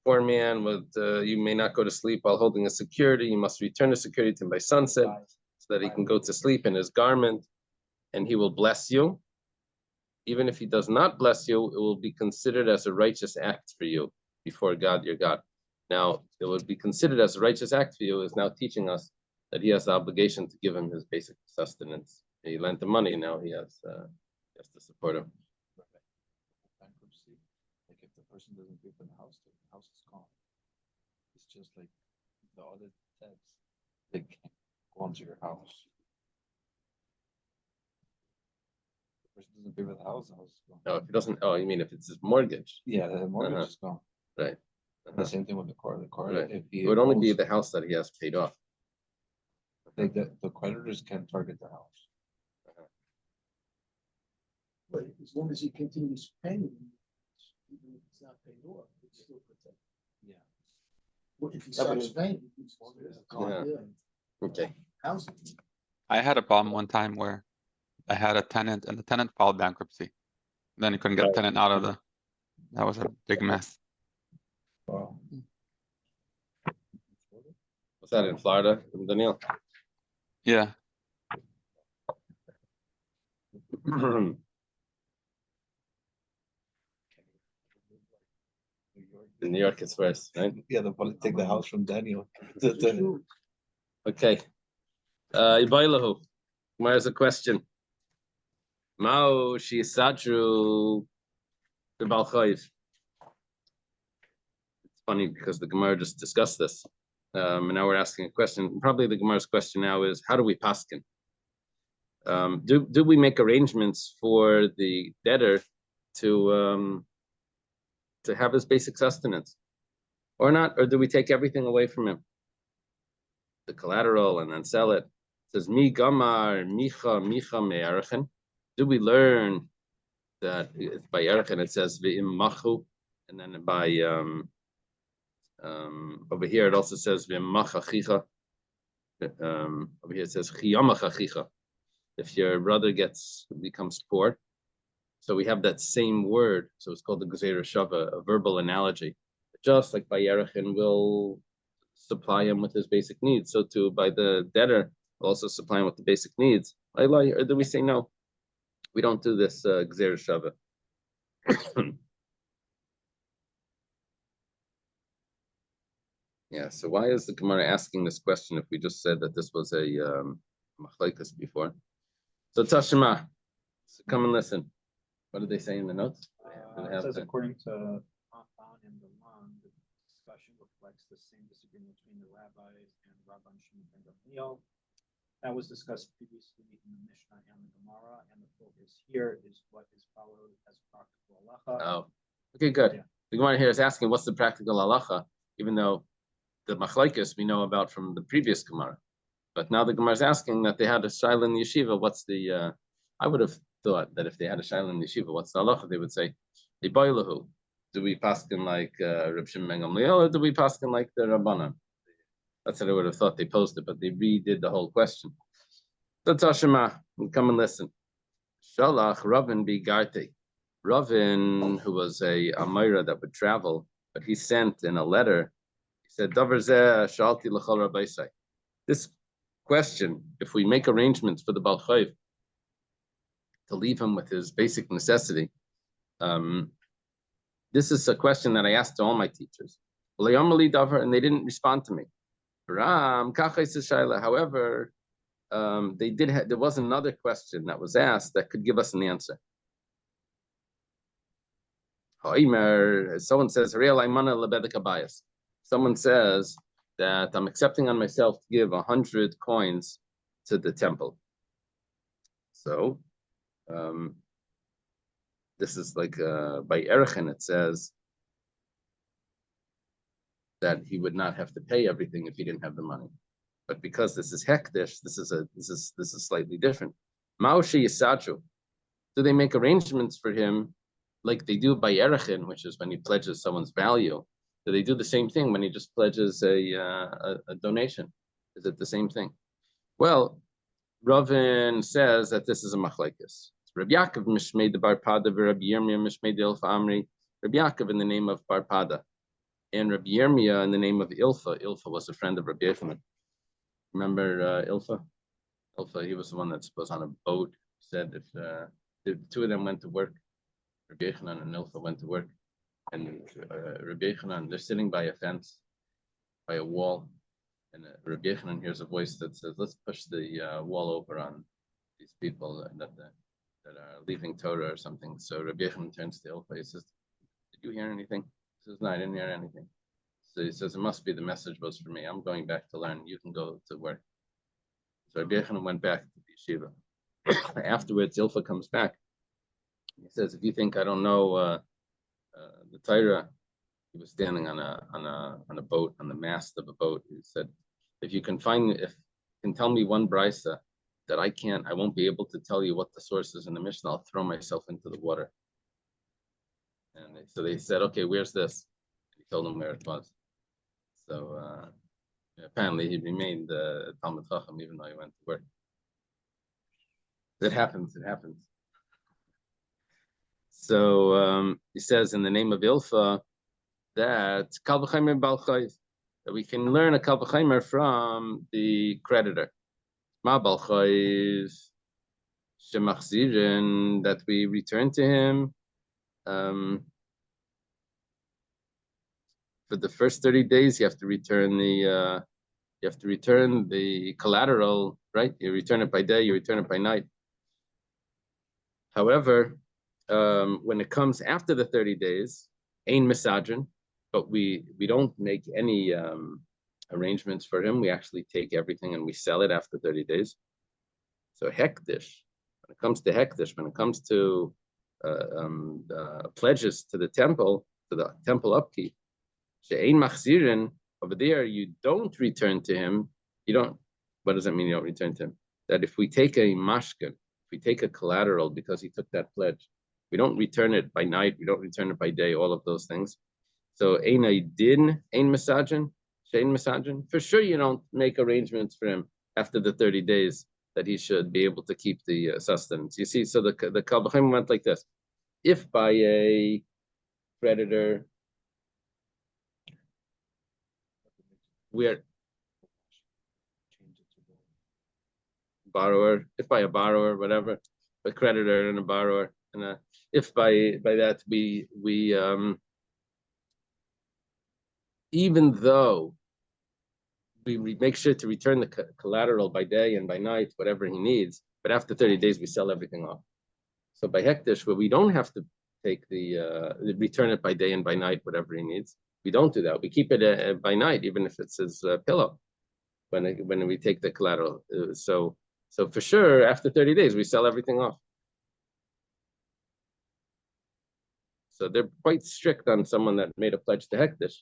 poor man with you may not go to sleep while holding a security, you must return the security to him by sunset, so that he can go to sleep in his garment, and he will bless you. Even if he does not bless you, it will be considered as a righteous act for you before God, your God. Now, it would be considered as a righteous act for you is now teaching us that he has the obligation to give him his basic sustenance. He lent the money, now he has to support him. Bankruptcy, like if the person doesn't pay for the house is gone. It's just like the other debts, they can't go onto your house. The person doesn't pay for the house is gone. No, if he doesn't, you mean if it's his mortgage? Yeah, the mortgage is gone. Right. The same thing with the car. The car, Right. if he It would only owns, be the house that he has paid off. like the creditors can target the house. But as long as he continues paying, even if it's not paid off, it's still protected. Yeah. Well, if he Yeah, but stops it- paying, it's Yeah. Okay. housing. I had a problem one time where I had a tenant and the tenant filed bankruptcy. Then he couldn't get a tenant out of that was a big mess. Wow. Was that in Florida, Daniel? Yeah. In New York, it's worse, right? Yeah, they'll probably take the house from Daniel. Okay. Ibailahu. Where's the question? Mao Shisadru Bibalchayv. It's funny because the Gemara just discussed this. And now we're asking a question. Probably the Gemara's question now is, how do we paskin? Do we make arrangements for the debtor to have his basic sustenance, or not? Or do we take everything away from him, the collateral, and then sell it? It says mi gamar micha me'erechen. Do we learn that by erechen it says v'im machu, and then by over here it also says v'im machachicha. Over here it says chiyamachachicha. If your brother becomes poor, so we have that same word. So it's called the Gezeira Shava, a verbal analogy. Just like by Yerechin will supply him with his basic needs, so too by the debtor will also supply him with the basic needs. Or do we say no? We don't do this Gezeira Shava. Yeah. So why is the Gemara asking this question if we just said that this was a machlekes before? So Tashima, so come and listen. What did they say in the notes? It says according to Afan and the Lan, the discussion reflects the same disagreement between the rabbis and Rabban Shimon ben Gamliel. That was discussed previously in the Mishnah and the Gemara, and the focus here is what is followed as practical halacha. Oh, okay, good. Yeah. The Gemara here is asking what's the practical halacha, even though the machlokes we know about from the previous Gemara. But now the Gemara is asking that they had a shaila in the yeshiva. What's the? I would have thought that if they had a shaila in the yeshiva, what's the halacha? They would say, "Ibaylahu." Do we paskin like Reb Shimon ben Gamliel, or do we paskin like the Rabbanan? That's what I would have thought they posed it, but they redid the whole question. So Tashima, come and listen. Shalach Ravin bi Garte. Ravin, who was a Amira that would travel, but he sent in a letter. He said, "Davar zeh shalti l'chol rabbeisai." This question, if we make arrangements for the Baal Chayv to leave him with his basic necessity, this is a question that I asked to all my teachers. And they didn't respond to me. However, there was another question that was asked that could give us an answer. Someone says, someone says that I'm accepting on myself to give 100 coins to the temple. So, this is like by Erechen, it says that he would not have to pay everything if he didn't have the money. But because this is hekdesh, this is slightly different. Maushi Yisatchu. Do they make arrangements for him like they do by Erechen, which is when he pledges someone's value? Do they do the same thing when he just pledges a donation? Is it the same thing? Well, Ravin says that this is a machlekes. Rabbi Yaakov mishmei the Bar Pada, Rabbi Yirmiyah mishmei the Ilfa Amri. Rabbi Yaakov in the name of Bar Pada, and Rabbi Yirmiyah in the name of Ilfa. Ilfa was a friend of Rabbi Yochanan. Remember Ilfa? Ilfa, he was the one that was on a boat. He said if the two of them went to work, Rabbi Yochanan and Ilfa went to work, and Rabbi Yochanan, they're sitting by a fence, by a wall, and Rabbi Yochanan hears a voice that says, "Let's push the wall over on these people that are leaving Torah or something." So Rabbi Yochanan turns to Ilfa. He says, "Did you hear anything?" He says, "No, I didn't hear anything." So he says, "It must be the message was for me. I'm going back to learn. You can go to work." So Rabbi Yochanan went back to the yeshiva. Afterwards, Ilfa comes back. He says, "If you think I don't know the Torah," he was standing on a boat, on the mast of a boat. He said, if you can tell me one brisa that I won't be able to tell you what the source is in the Mishnah, I'll throw myself into the water." And so they said, "Okay, where's this?" He told them where it was. So apparently he remained Talmud Chacham even though he went to work. It happens. So he says in the name of Ilfa that Kal V'Chaimer Bal Chayv, that we can learn a Kal V'Chaimer from the creditor. Ma Bal Chayv Shemachzirin, that we return to him for the first 30 days. You have to return the collateral, right? You return it by day, you return it by night. However, when it comes after the 30 days, ain misajin, but we don't make any arrangements for him. We actually take everything and we sell it after 30 days. So hektish, when it comes to hektish, when it comes to pledges to the temple upkeep, she'ein machzirin, over there you don't return to him. You don't. What does that mean? You don't return to him? That if we take a mashkin, if we take a collateral because he took that pledge, we don't return it by night. We don't return it by day. All of those things. So ein din, ein misajin, she'ein misajin. For sure, you don't make arrangements for him after the 30 days that he should be able to keep the sustenance. You see, so the Kal V'Chaimer went like this: if by a creditor, borrower, if by a borrower, whatever, a creditor and a borrower, and if by that we even though we make sure to return the collateral by day and by night, whatever he needs, but after 30 days we sell everything off. So by hektish, where we don't have to take return it by day and by night, whatever he needs, we don't do that. We keep it by night, even if it's his pillow. when we take the collateral. So for sure, after 30 days, we sell everything off. So they're quite strict on someone that made a pledge to Hektish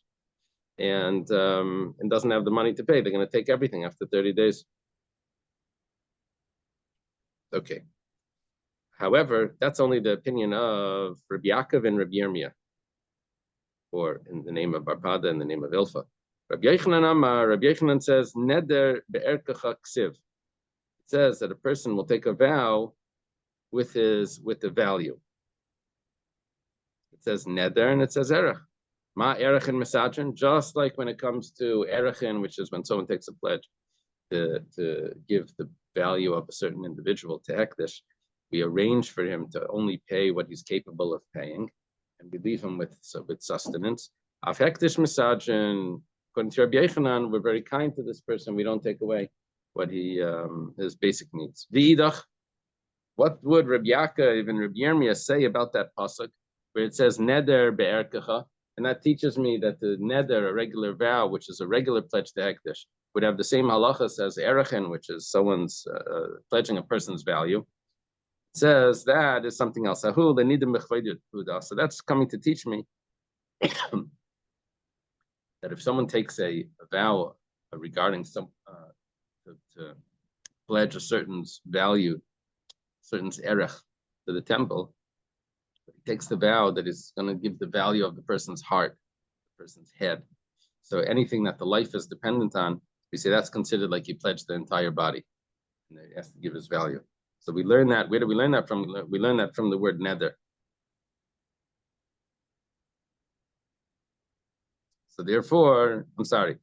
and doesn't have the money to pay. They're going to take everything after 30 days. Okay. However, that's only the opinion of Rabbi Yaakov and Rabbi Yirmiyah, or in the name of Barpada and the name of Ilfa. Rabbi Yochanan says, Neder be'erkecha ksiv. It says that a person will take a vow with the value. It says neder and it says erech. Ma erech and misajin, just like when it comes to erechin, which is when someone takes a pledge to give the value of a certain individual to hektish, we arrange for him to only pay what he's capable of paying, and we leave him with sustenance. Av hektish misajin, according to Rabbi Yochanan, we're very kind to this person. We don't take away what he his basic needs. V'idach, what would Rabbi Yaakov and Rabbi Yirmiyah say about that pasuk where it says neder be'erkecha? And that teaches me that the neder, a regular vow, which is a regular pledge to hektish, would have the same halachas as erechin, which is someone's pledging a person's value. It says that is something else. So that's coming to teach me that if someone takes a vow regarding some to pledge a certain value, certain erech to the temple, he takes the vow that is going to give the value of the person's heart, the person's head. So anything that the life is dependent on, we say that's considered like he pledged the entire body, and he has to give his value. So we learn that. Where do we learn that from? We learn that from the word neder. So therefore, I'm sorry.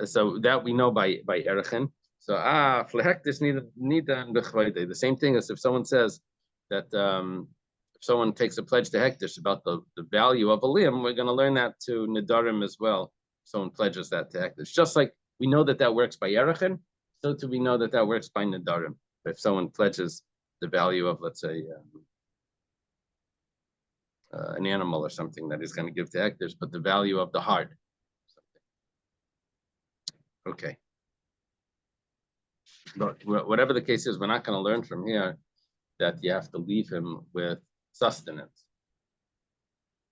So that we know by erechin. So flehektish nida b'chvayde. The same thing as if someone says that if someone takes a pledge to hektish about the value of a limb, we're going to learn that to nedarim as well. Someone pledges that to hektish. Just like we know that works by erechin, so too we know that works by nedarim. If someone pledges the value of, let's say, an animal or something that he's going to give to hektish, but the value of the heart. Okay. But whatever the case is, we're not going to learn from here that you have to leave him with sustenance.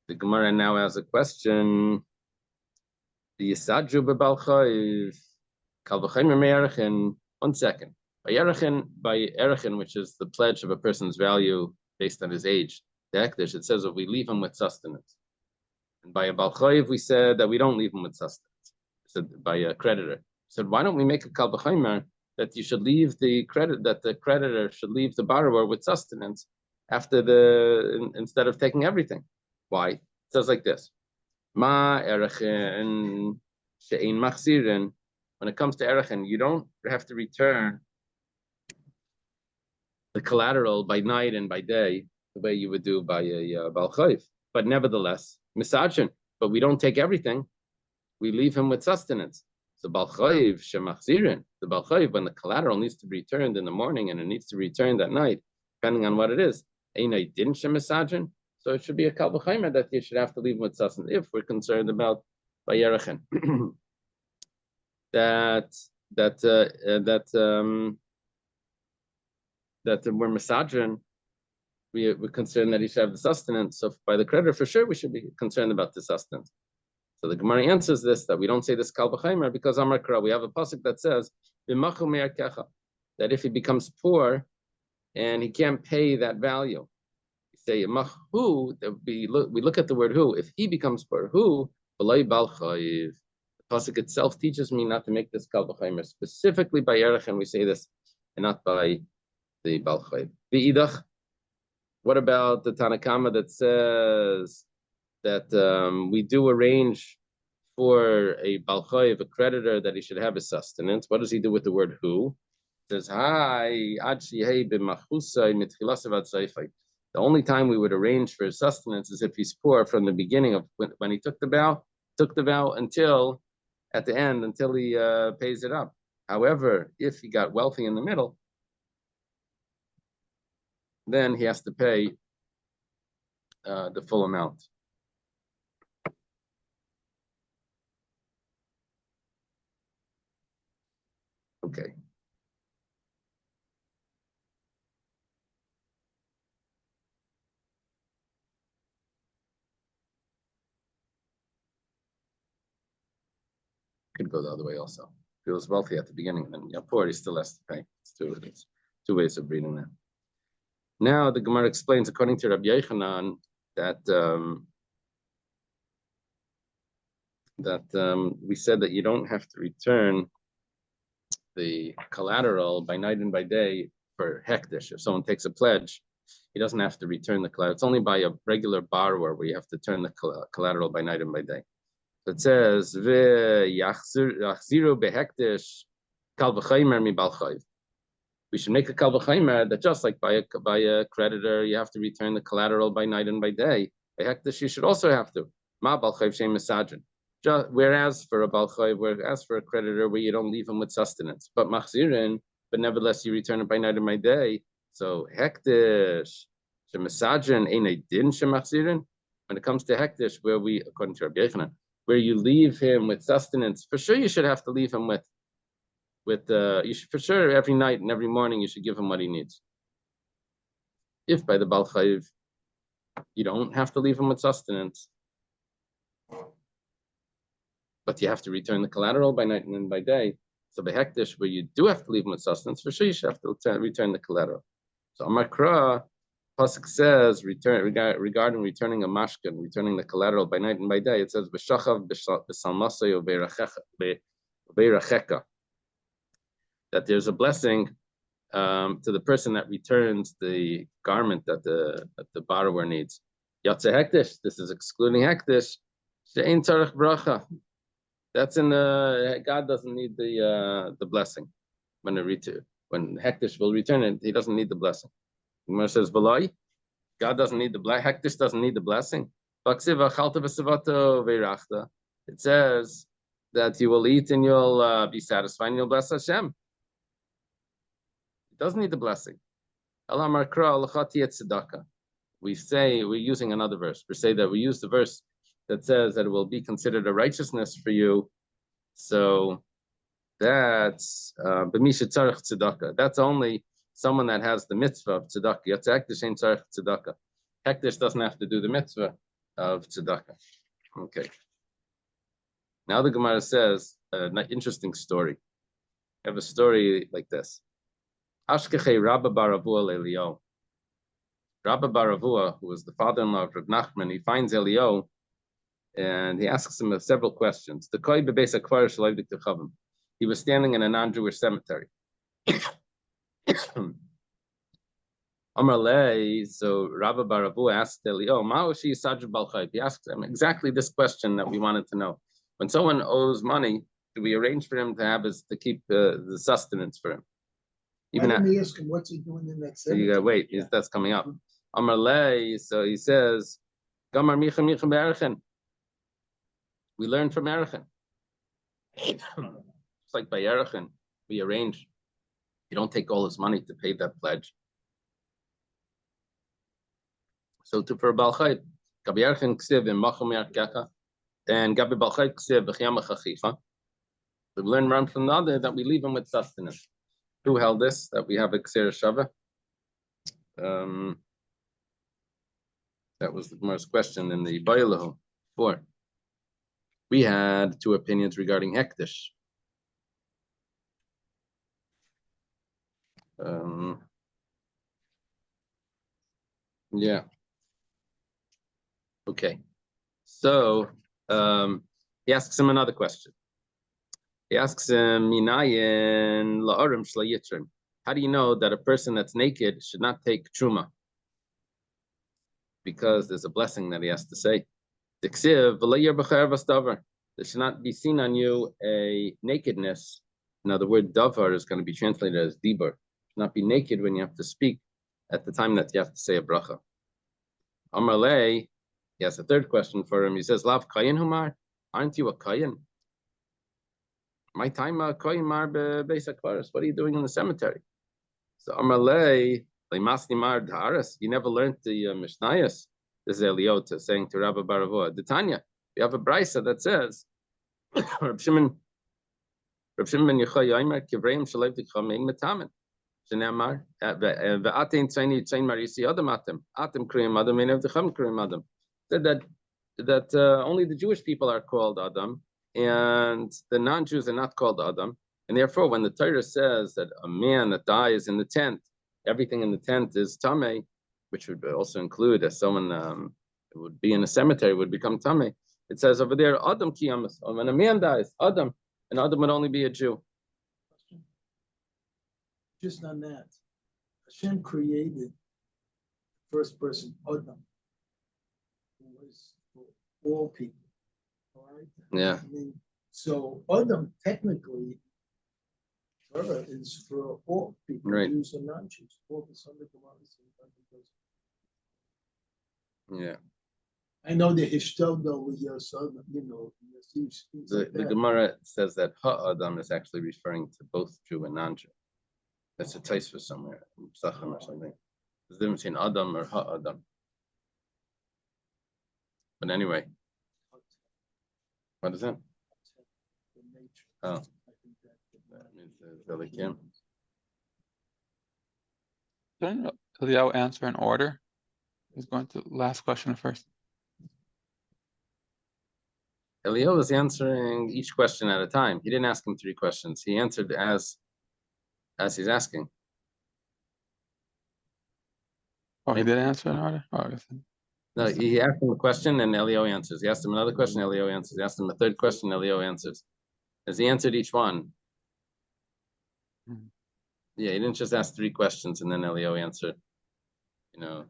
The Gemara now has a question. The Yisadu b'bal chayiv kal v'chayim me'erechin. 1 second. By erechin, which is the pledge of a person's value based on his age, the hektish, it says that we leave him with sustenance. And by a bal chayiv, we said that we don't leave him with sustenance. So by a creditor. So why don't we make a kal v'chayim that you should leave the creditor should leave the borrower with sustenance after instead of taking everything? Why? It says like this: Ma erechin she'ein machzirin. When it comes to erechin, you don't have to return the collateral by night and by day the way you would do by a bal chayv. But nevertheless, misachin. But we don't take everything. We leave him with sustenance. So bal chayv shemachzirin. The bal chayv, when the collateral needs to be returned in the morning and it needs to be returned at night, depending on what it is, einay din shemisajin. So it should be a kal v'chaymer that you should have to leave him with sustenance if we're concerned about by erechin. that we're misajin, we're concerned that he should have the sustenance. So by the creditor, for sure, we should be concerned about the sustenance. So the Gemara answers this, that we don't say this kal v'chaymer because Amar Kra, we have a pasuk that says that if he becomes poor and he can't pay that value, we say mahu. We look at the word who. If he becomes poor, who b'lay bal chayiv. The pasuk itself teaches me not to make this kal v'chaymer specifically by erech, and we say this and not by the bal chayiv. V'idach. What about the Tanakama that says that we do arrange for a bal chayiv, a creditor, that he should have his sustenance? What does he do with the word who? It says, the only time we would arrange for his sustenance is if he's poor from the beginning of when he took the vow until at the end, until he pays it up. However, if he got wealthy in the middle, then he has to pay the full amount. Okay. Could go the other way also. If he was wealthy at the beginning, then yeah, poor, he still has to pay. It's two ways of reading that. Now the Gemara explains, according to Rabbi Yochanan, that we said that you don't have to return the collateral by night and by day for hektish. If someone takes a pledge, he doesn't have to return the collateral. It's only by a regular borrower where you have to turn the collateral by night and by day. So it says, we should make a kal v'chaymer that just like by a creditor, you have to return the collateral by night and by day. By hektish, you should also have to. Ma bal chayv shem misajin. Whereas for a bal chayv, whereas for a creditor, where you don't leave him with sustenance, but machzirin, but nevertheless you return it by night and by day. So hektish shemisajin ain't a din shemachzirin. When it comes to hektish, where we, according to Rabbi Yochanan, where you leave him with sustenance, for sure you should have to leave him with you should, for sure, every night and every morning you should give him what he needs. If by the bal chayv you don't have to leave him with sustenance, but you have to return the collateral by night and by day. So by hektish, where you do have to leave him with sustenance, for sure you should have to return the collateral. So Amar Kra, pasuk says regarding returning a mashkin, returning the collateral by night and by day. It says b'shachav b'salmasay u'beiracheka, that there's a blessing to the person that returns the garment that the borrower needs. Yatsa hektish, this is excluding hektish. She'ein tzarich bracha. That's in the God doesn't need the blessing when hektish will return it. He doesn't need the blessing. Gemara says v'loi, God doesn't need the blessing. Hektish doesn't need the blessing. It says that you will eat and you'll be satisfied and you'll bless Hashem. It doesn't need the blessing. We say, we're using another verse. We say that we use the verse that says that it will be considered a righteousness for you. So that's b'misha tzarich tzedakah. That's only someone that has the mitzvah of tzedakah. Yatsa hektish ain't tzarich tzedakah. Hektish doesn't have to do the mitzvah of tzedakah. Okay. Now the Gemara says an interesting story. I have a story like this. Ashkechei Rabba Baravua Elio. Rabba Baravua, who was the father-in-law of Reb Nachman, he finds Elio and he asks him several questions. He was standing in a non-Jewish cemetery. Amarle, so Rabba Baravua asked Elio, he asked him exactly this question that we wanted to know. When someone owes money, do we arrange for him to keep the sustenance for him? Why didn't we ask him what's he doing in that cemetery? So you gotta wait, that's coming up. Amarle, so he says, Gamar Micha Micha Be'erchen. We learn from Erchen. It's like by Erchen, we arrange. You don't take all his money to pay that pledge. So for Baal Chayv, Gabi Erchen Ksiv in Machom Yarkecha, and Gabi Baal Chayv Ksiv B'chiyamach Achicha. We learn from the other that we leave him with sustenance. Who held this? That we have a Ksir Shava. That was the Gemara's question in the Bailahu 4. We had two opinions regarding hektish. Yeah. Okay. So he asks him another question. He asks him, Minayin la'arim shlayitrim. How do you know that a person that's naked should not take truma? Because there's a blessing that he has to say. There should not be seen on you a nakedness. Now the word davar is going to be translated as dibur. Should not be naked when you have to speak at the time that you have to say a bracha. Amarle, he has a third question for him. He says, Lav kayin humar, aren't you a kayin? My time kayin mar beis akvaris. What are you doing in the cemetery? So Amarle, lemasni mar dharas. You never learned the Mishnayos. This is Eliota saying to Rabbi Baravua, Tanya, we have a brisa that says, Reb Shimon Rav Shimon ben Yochai Yomer Kivreim Shalev Tikchamein Metamen. Shenamar Ve'atein Tzaini Tzain Marisi Adam Atem Atem Kriyam Adam Ein Avdecham Kriyam Adam. Said that only the Jewish people are called Adam, and the non-Jews are not called Adam. And therefore, when the Torah says that a man that dies in the tent, everything in the tent is Tameh, which would also include as someone would be in a cemetery would become Tameh. It says over there, Adam Kiyamas. When a man dies, Adam, and Adam would only be a Jew. Just on that, Hashem created the first person, Adam, who was for all people. All right? Yeah. I mean, so Adam technically Torah is for all people, Right. Jews and non-Jews, all the Sunday Gemara's. Yeah. I know the Hishteldo with your son, you know, things like The that. Gemara says that Ha-Adam is actually referring to both Jew and non-Jew. That's a taste for somewhere, Psachim or something. There's a difference between Adam or Ha-Adam. But anyway, what is it? The nature. Oh. I think That means Velikim. Didn't Leo answer in order? He's going to last question first. Elio was answering each question at a time. He didn't ask him 3 questions. He answered as he's asking. Oh, he did answer in order? Oh, I guess. No, he asked him a question and Elio answers. He asked him another question, Elio answers. He asked him a 3rd question, Elio answers. As he answered each one. Mhm. Yeah, he didn't just ask 3 questions and then Elio answered. You know,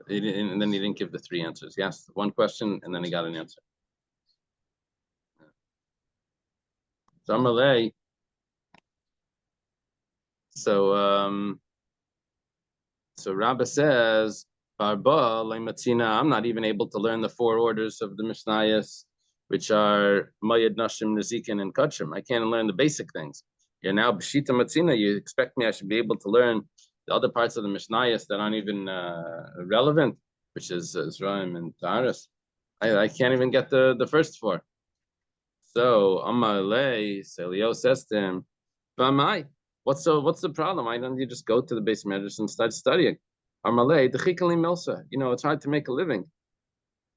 he didn't, and then he didn't give the 3 answers. He asked 1 question and then he got an answer. So Amalei. So Rabbah says, Barba, Matzina, I'm not even able to learn the 4 orders of the Mishnayos, which are Mayad, Nashim, Nezikin, and Kachim. I can't learn the basic things. You're now B'shita Matzina, you expect me I should be able to learn the other parts of the Mishnayos that aren't even relevant, which is Zraim and Taharis. I can't even get the first 4. So Amalei, so Leo says to him, Bamai, what's the problem? Why don't you just go to the base medrash and start studying? Amalei, dechikali milsa. You know, it's hard to make a living.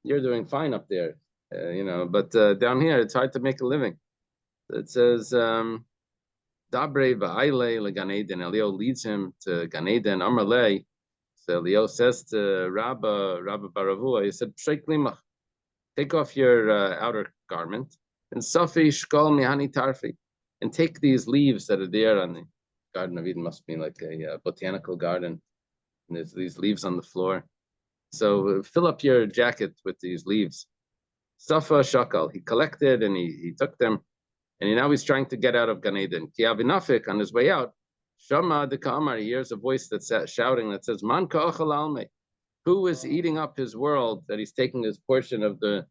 You're doing fine up there, you know, but down here it's hard to make a living. It says, Dabre va'ayle legan eden. Leo leads him to Gan Eden. Amalei. So Leo says to Rabba Baravua, he said, take off your outer garment and safi shkol mihani tarfi, and take these leaves that are there on the Garden of Eden. Must be like a botanical garden. And there's these leaves on the floor. So fill up your jacket with these leaves. Safa shakal. He collected and he took them, and now he's trying to get out of Gan Eden. Ki avinafik, on his way out, Shama de Kamar, he hears a voice that's shouting that says, Man ka'achal alme. Who is eating up his world, that he's taking his portion of the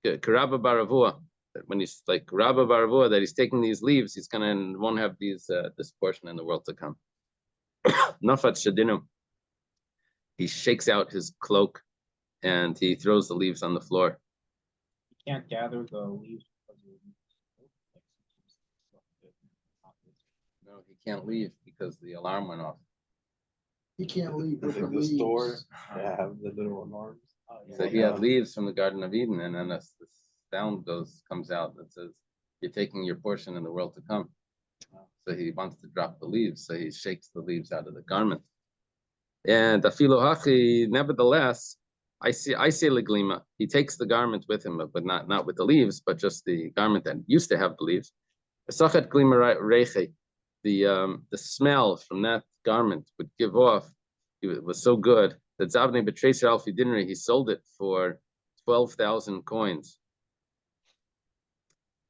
Karabba Baravua? When he's like Rabba Baravua, that he's taking these leaves, he's gonna won't have these this portion in the world to come. Nafat Shadinu. He shakes out his cloak and he throws the leaves on the floor. You can't gather the leaves because No, he can't leave because the alarm went off. He can't leave with the The store, leaves. have the little alarms. So he had leaves from the Garden of Eden, and then this sound comes out that says, "You're taking your portion in the world to come." So he wants to drop the leaves, so he shakes the leaves out of the garment. And Afilo Hachi, nevertheless, I see Leglima. He takes the garment with him, but not with the leaves, but just the garment that used to have the leaves. Sachet Glima Reiche, the smell from that garment would give off. It was so good that Zavne betrays Alfi Dinri. He sold it for 12,000 coins.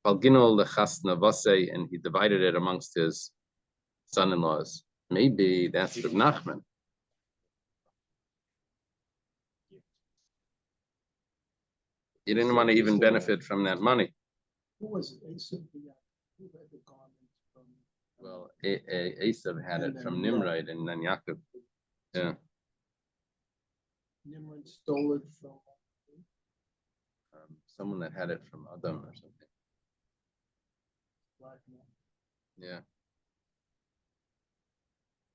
Palginol lechasna vase, and he divided it amongst his son-in-laws. Maybe that's Reb Nachman. He didn't want to even benefit from that money. Who was it? Esav, who had the garment from? Well, Esav had it from Nimrod and then Yaakov. Yeah. Nimrod stole it from. Someone that had it from Adam or something. black one. Yeah.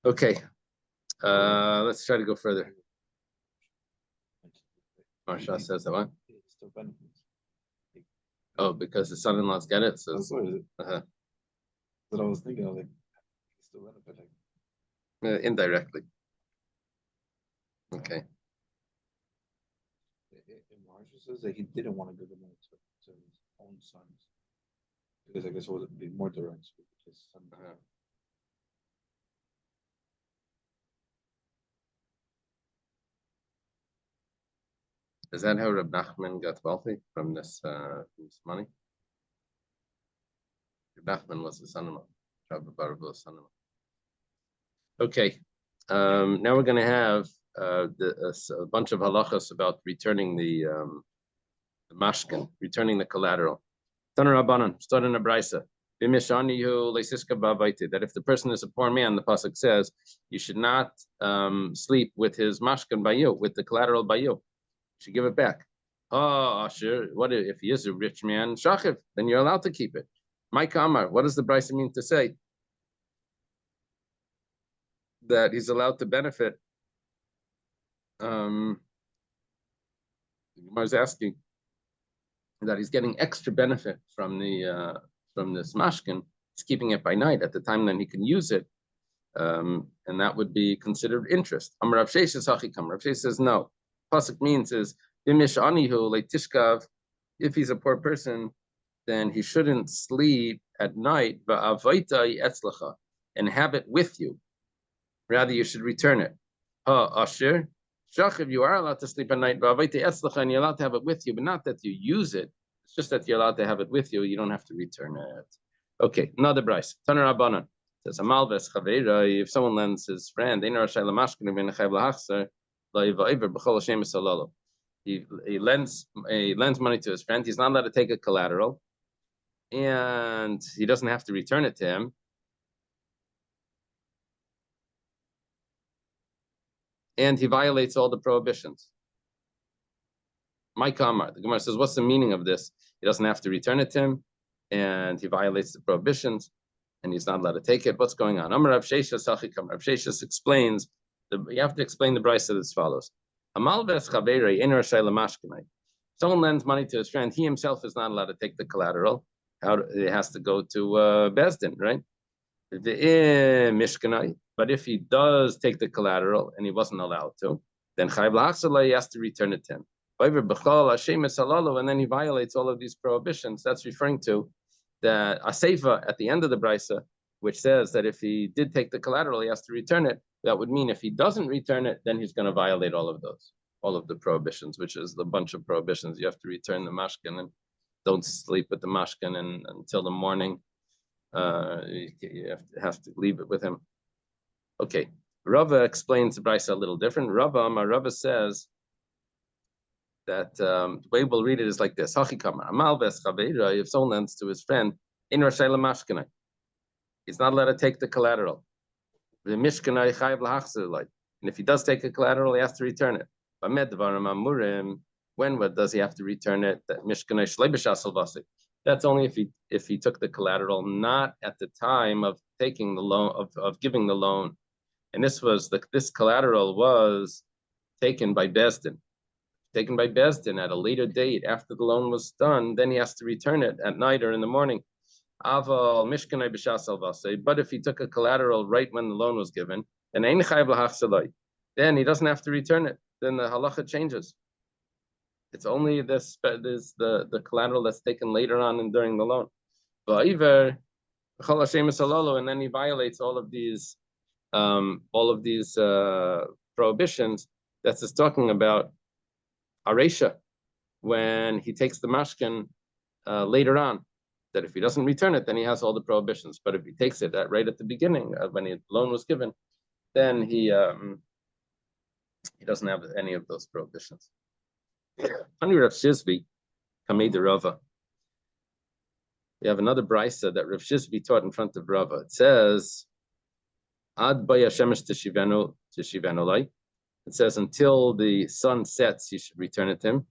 Okay. Let's try to go further. Marsha says that what? It still benefits. Oh, because the son-in-laws get it. So That's what it is. uh That I was thinking. I was like, it still benefit. Like, indirectly. Okay. Marsha says that he didn't want to give the money to his own sons because I guess it would be more direct with his son. Is that how Reb Nachman got wealthy from this money? Reb Nachman was the son-in-law. Rabbi Baruch's son-in-law. Okay. Now we're going to have a bunch of halachas about returning the mashkin, returning the collateral. Taner Rabbanan, starting a brisa. That if the person is a poor man, the pasuk says, you should not sleep with his mashkin by you, with the collateral by you. You should give it back. Oh, sure. What if he is a rich man? Shachiv, then you're allowed to keep it. My kamar, what does the brisa mean to say? That he's allowed to benefit. The Gemara is asking that he's getting extra benefit from the from this mashkin. He's keeping it by night at the time then he can use it, and that would be considered interest. Rav Sheshes says no. Pasuk means is if he's a poor person, then he shouldn't sleep at night and have it with you. Rather, you should return it. Asher, Shachiv, you are allowed to sleep at night, and you're allowed to have it with you, but not that you use it. It's just that you're allowed to have it with you. You don't have to return it. Okay, another brayse. Taner Rabbanan says, if someone lends his friend, he lends money to his friend. He's not allowed to take a collateral, and he doesn't have to return it to him. And he violates all the prohibitions. My kamar, the Gemara says, what's the meaning of this? He doesn't have to return it to him, and he violates the prohibitions, and he's not allowed to take it. What's going on? Amar Rav Sheshes Achikam. Rav Sheshes explains, you have to explain the brayso as follows. Someone lends money to his friend, he himself is not allowed to take the collateral. It has to go to Bezdin, right? But if he does take the collateral and he wasn't allowed to, then he has to return it to him. And then he violates all of these prohibitions. That's referring to the aseifa at the end of the brisa, which says that if he did take the collateral, he has to return it. That would mean if he doesn't return it, then he's going to violate all of the prohibitions, which is the bunch of prohibitions. You have to return the mashkin don't sleep with the mashkin until the morning. You have to leave it with him. Okay, Rava explains the brisa a little different. Rava says that the way we'll read it is like this: if someone lends to his friend, he's not allowed to take the collateral. And if he does take a collateral, he has to return it. When does he have to return it? That's only if he took the collateral, not at the time of taking the loan, of giving the loan. And this collateral was taken by Bezdin. Taken by Bezdin at a later date after the loan was done, then he has to return it at night or in the morning. But if he took a collateral right when the loan was given, then he doesn't have to return it. Then the halacha changes. It's only the collateral that's taken later on and during the loan. And then he violates all of these prohibitions. That's just talking about Aresha, when he takes the mashkin later on, that if he doesn't return it, then he has all the prohibitions. But if he takes it right at the beginning, when the loan was given, then he doesn't have any of those prohibitions. Under Rav Shizvi, Kamei Rava, we have another brisa that Rav Shizvi taught in front of Rava. It says, Ad baya shemesh teshivenu lai. It says, until the sun sets, you should return it to him.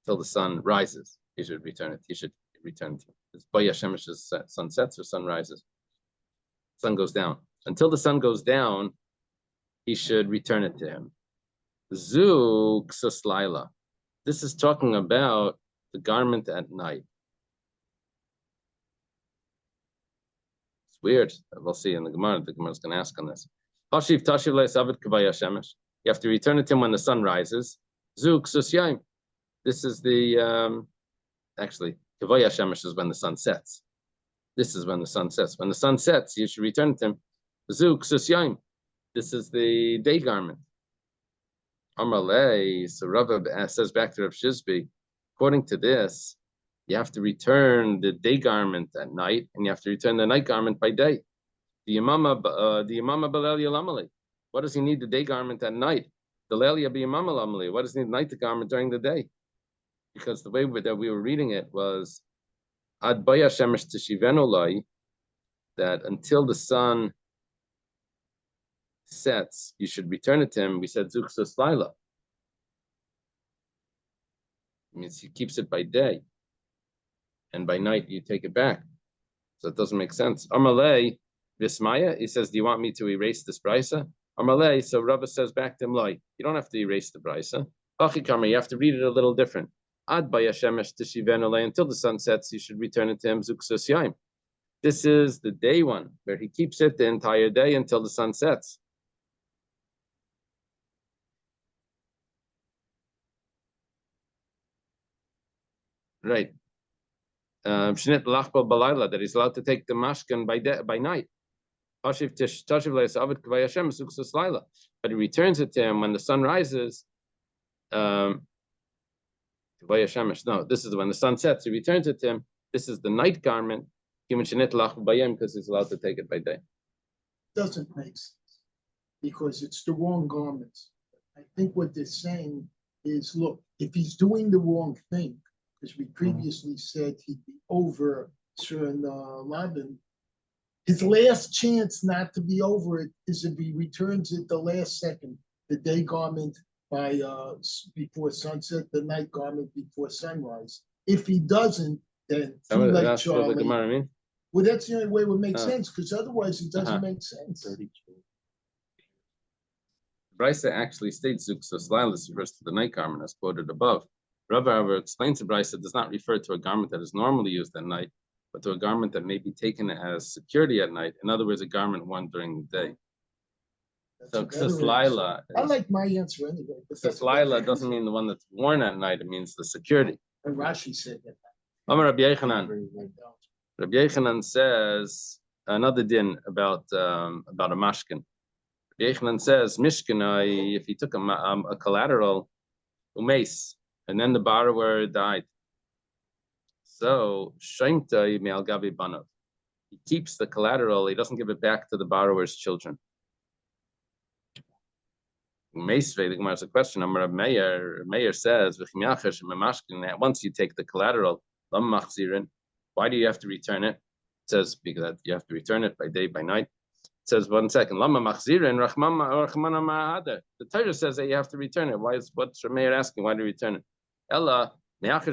Until the sun rises, he should return it. He should return it to him. It's Baya Shemesh's sun sets or sun rises. Sun goes down. Until the sun goes down, he should return it to him. Zuk Laila. This is talking about the garment at night. It's weird. We'll see in the Gemara. The Gemara is going to ask on this. You have to return it to him when the sun rises. Zuk Susyayim. This is the actually Kavaya Shemesh is when the sun sets. This is when the sun sets. When the sun sets, you should return it to him. Zuk Susyayim. This is the day garment. Amalei. So Rav says back to Rav Shizbi, according to this, you have to return the day garment at night, and you have to return the night garment by day. The Imama Balel Yalamali. What does he need the day garment at night? The Lelia be Imama Lamali. What does he need the night garment during the day? Because the way that we were reading it was Ad Baya Shemesh Tishivenu, that until the sun sets, you should return it to him. We said Zuk Laila. It means he keeps it by day, and by night you take it back. So it doesn't make sense. Amalei Vismaya, he says, do you want me to erase this brisa? Amalei, so Rava says back to him, you don't have to erase the brisa. Achikama, you have to read it a little different. Ad Baya Shemesh Tishivenu, until the sun sets, you should return it to him. Zuk Yaim. This is the day one, where he keeps it the entire day until the sun sets. Right. Shnit Lachbal Balayla, that he's allowed to take the mashkan by night. But he returns it to him when the sun rises. No, this is when the sun sets. He returns it to him. This is the night garment. Because he's allowed to take it by day. Doesn't make sense because it's the wrong garments. I think what they're saying is, look, if he's doing the wrong thing, because we previously said he'd be over certain Laban, his last chance not to be over it is if he returns it the last second, the day garment by before sunset, the night garment before sunrise. If he doesn't, then that's what the Gemara means. Well, that's the only way it would make sense, because otherwise it doesn't make sense. Brisa actually states Zuksos Lilas refers to the night garment as quoted above. Rabbi, however, explains the Brisa does not refer to a garment that is normally used at night, but to a garment that may be taken as security at night. In other words, a garment worn during the day. So Ksus Laila. I like my answer anyway. Ksus Laila doesn't mean the one that's worn at night, it means the security. And Rashi said that. Rabbi Yechanan says another din about a mashkin. Rabbi Yechanan says Mishkan, if he took a collateral, umeis, and then the borrower died. So Shaimta Me'al Gabi Banav. He keeps the collateral, he doesn't give it back to the borrower's children. Meisvei, the Gemara has a question. Meir says, once you take the collateral, why do you have to return it? It says because you have to return it by day, by night. It says 1 second. The Torah says that you have to return it. What's Meir asking? Why do you return it? Ella, what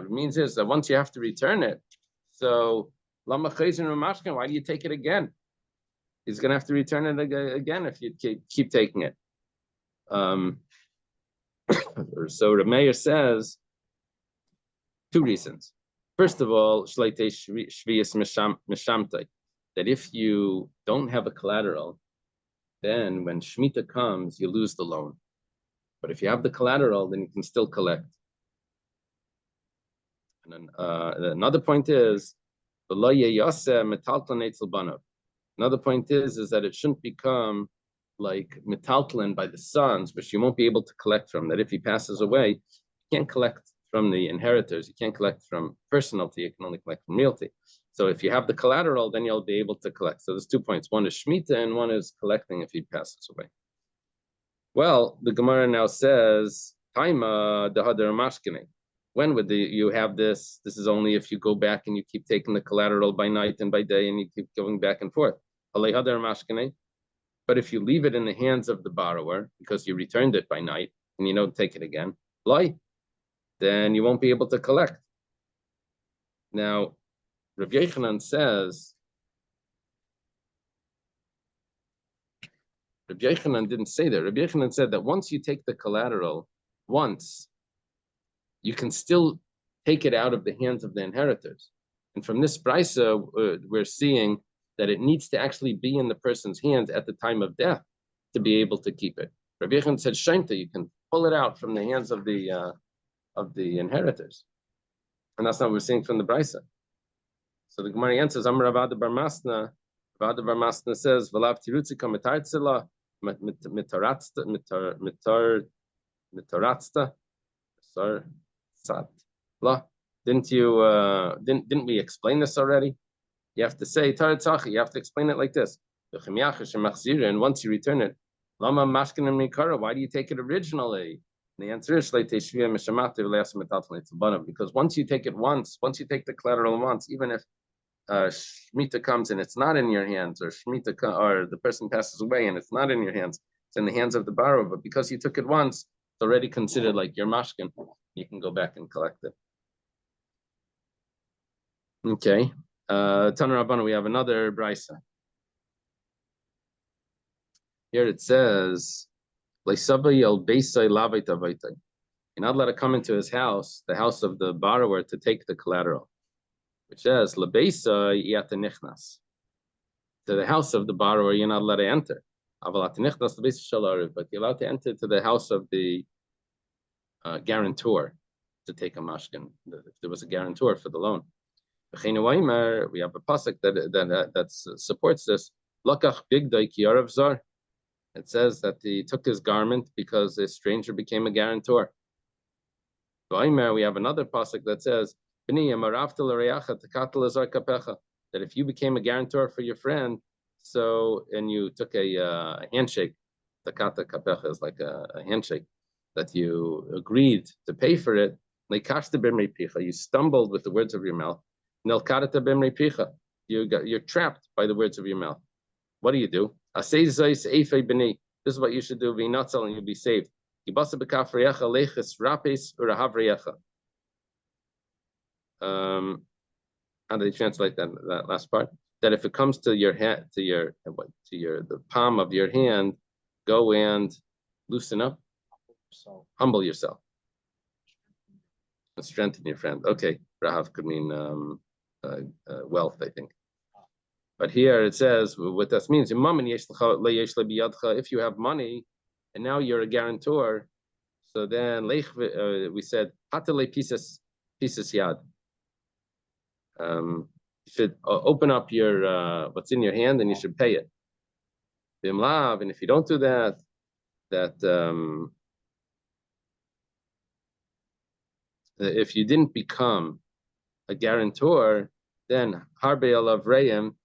it means is that once you have to return it, so why do you take it again? He's going to have to return it again if you keep taking it. So Meir says 2 reasons. First of all, that if you don't have a collateral, then when Shemitah comes, you lose the loan. But if you have the collateral, then you can still collect. And then another point is, another point is that it shouldn't become like metaltlin by the sons, which you won't be able to collect from. That if he passes away, you can't collect from the inheritors. You can't collect from personalty. You can only collect from realty. So if you have the collateral, then you'll be able to collect. So there's 2 points. One is Shemitah and one is collecting if he passes away. Well, the Gemara now says, Taima dehadar mashkene. When would you have this? This is only if you go back and you keep taking the collateral by night and by day and you keep going back and forth. But if you leave it in the hands of the borrower because you returned it by night and you don't take it again, then you won't be able to collect. Now, Rav Yochanan says, Rav Yochanan didn't say that. Rav Yochanan said that once you take the collateral, you can still take it out of the hands of the inheritors. And from this brisa, we're seeing that it needs to actually be in the person's hands at the time of death to be able to keep it. Rabbi Yochanan said, "Shainta, you can pull it out from the hands of the inheritors," and that's not what we're seeing from the brisa. So the Gemara answers, "Amar Ravada Bar Masna." Ravada Bar Masna says, "V'lav tirutzika mitartzila mitaratsta sar sat la." Didn't we explain this already? You have to say taratzachi. You have to explain it like this. And once you return it, lama mashkin and mikara. Why do you take it originally? And the answer is because once you take it once you take the collateral once, even if Shemitah comes and it's not in your hands, or or the person passes away and it's not in your hands, it's in the hands of the borrower. But because you took it once, it's already considered like your mashkin. You can go back and collect it. Okay. Tana Rabbana, we have another brisa. Here it says, "You're not allowed to come into his house, the house of the borrower, to take the collateral," which says, "To the house of the borrower, you're not allowed to enter. But you're allowed to enter to the house of the guarantor to take a mashkin, if there was a guarantor for the loan." We have a pasuk that supports this. It says that he took his garment because a stranger became a guarantor. We have another pasuk that says that if you became a guarantor for your friend, and you took a handshake, takata kapecha is like a handshake, that you agreed to pay for it. You stumbled with the words of your mouth. You're trapped by the words of your mouth. What do you do? This is what you should do. Be not selling, you'll be saved. How do they translate that last part? That if it comes to your hand, the palm of your hand, go and loosen up, humble yourself, and strengthen your friend. Okay, Rahav could mean wealth, I think. But here it says what this means. If you have money and now you're a guarantor, so then we said pisas yad. You should open up your what's in your hand and you should pay it. And if you don't do that, if you didn't become a guarantor, then harbe alav reim,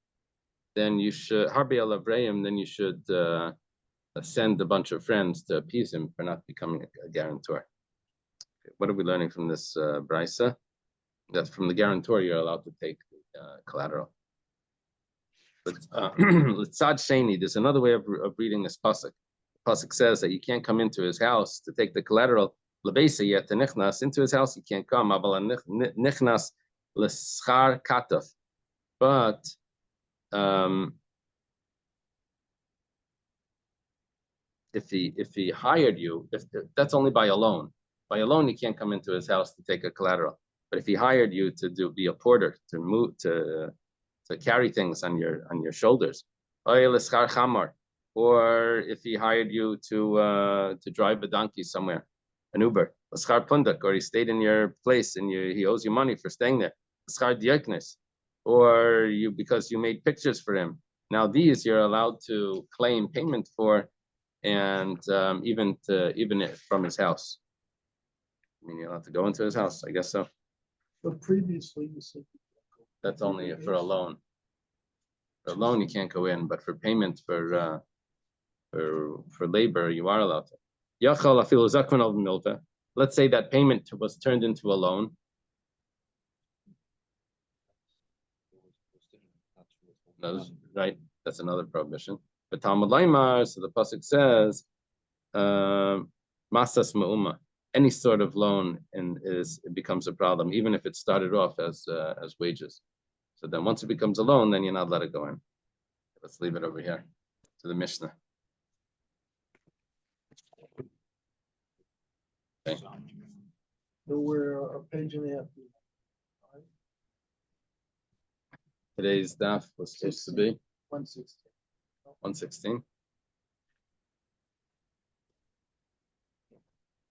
then you should send a bunch of friends to appease him for not becoming a guarantor. Okay, what are we learning from this brisa? That from the guarantor you're allowed to take collateral. But L'tzad sheni, there's another way of reading this pasuk. The pasuk says that you can't come into his house to take the collateral. L'beisa yet nichnas, into his house you can't come. Aval nichnas l'schar kataf, but if he hired you, if that's only by a loan. By a loan, you can't come into his house to take a collateral. But if he hired you to be a porter, to move, to carry things on your shoulders, or if he hired you to drive a donkey somewhere, an Uber, or he stayed in your place and he owes you money for staying there, or because you made pictures for him. Now these you're allowed to claim payment for, and even from his house. I mean, you're allowed to go into his house, I guess so. But previously you said that's only for a loan. For a loan you can't go in, but for payment for labor you are allowed to. Let's say that payment was turned into a loan. Right, that's another prohibition. But Talmud Laimar, so the pasuk says, Masas Me'uma. any sort of loan it becomes a problem, even if it started off as wages. So then once it becomes a loan, then you're not allowed to go in. Let's leave it over here to the Mishnah. Okay. So we're a page and a half. Today's daf was supposed to be 160. 116.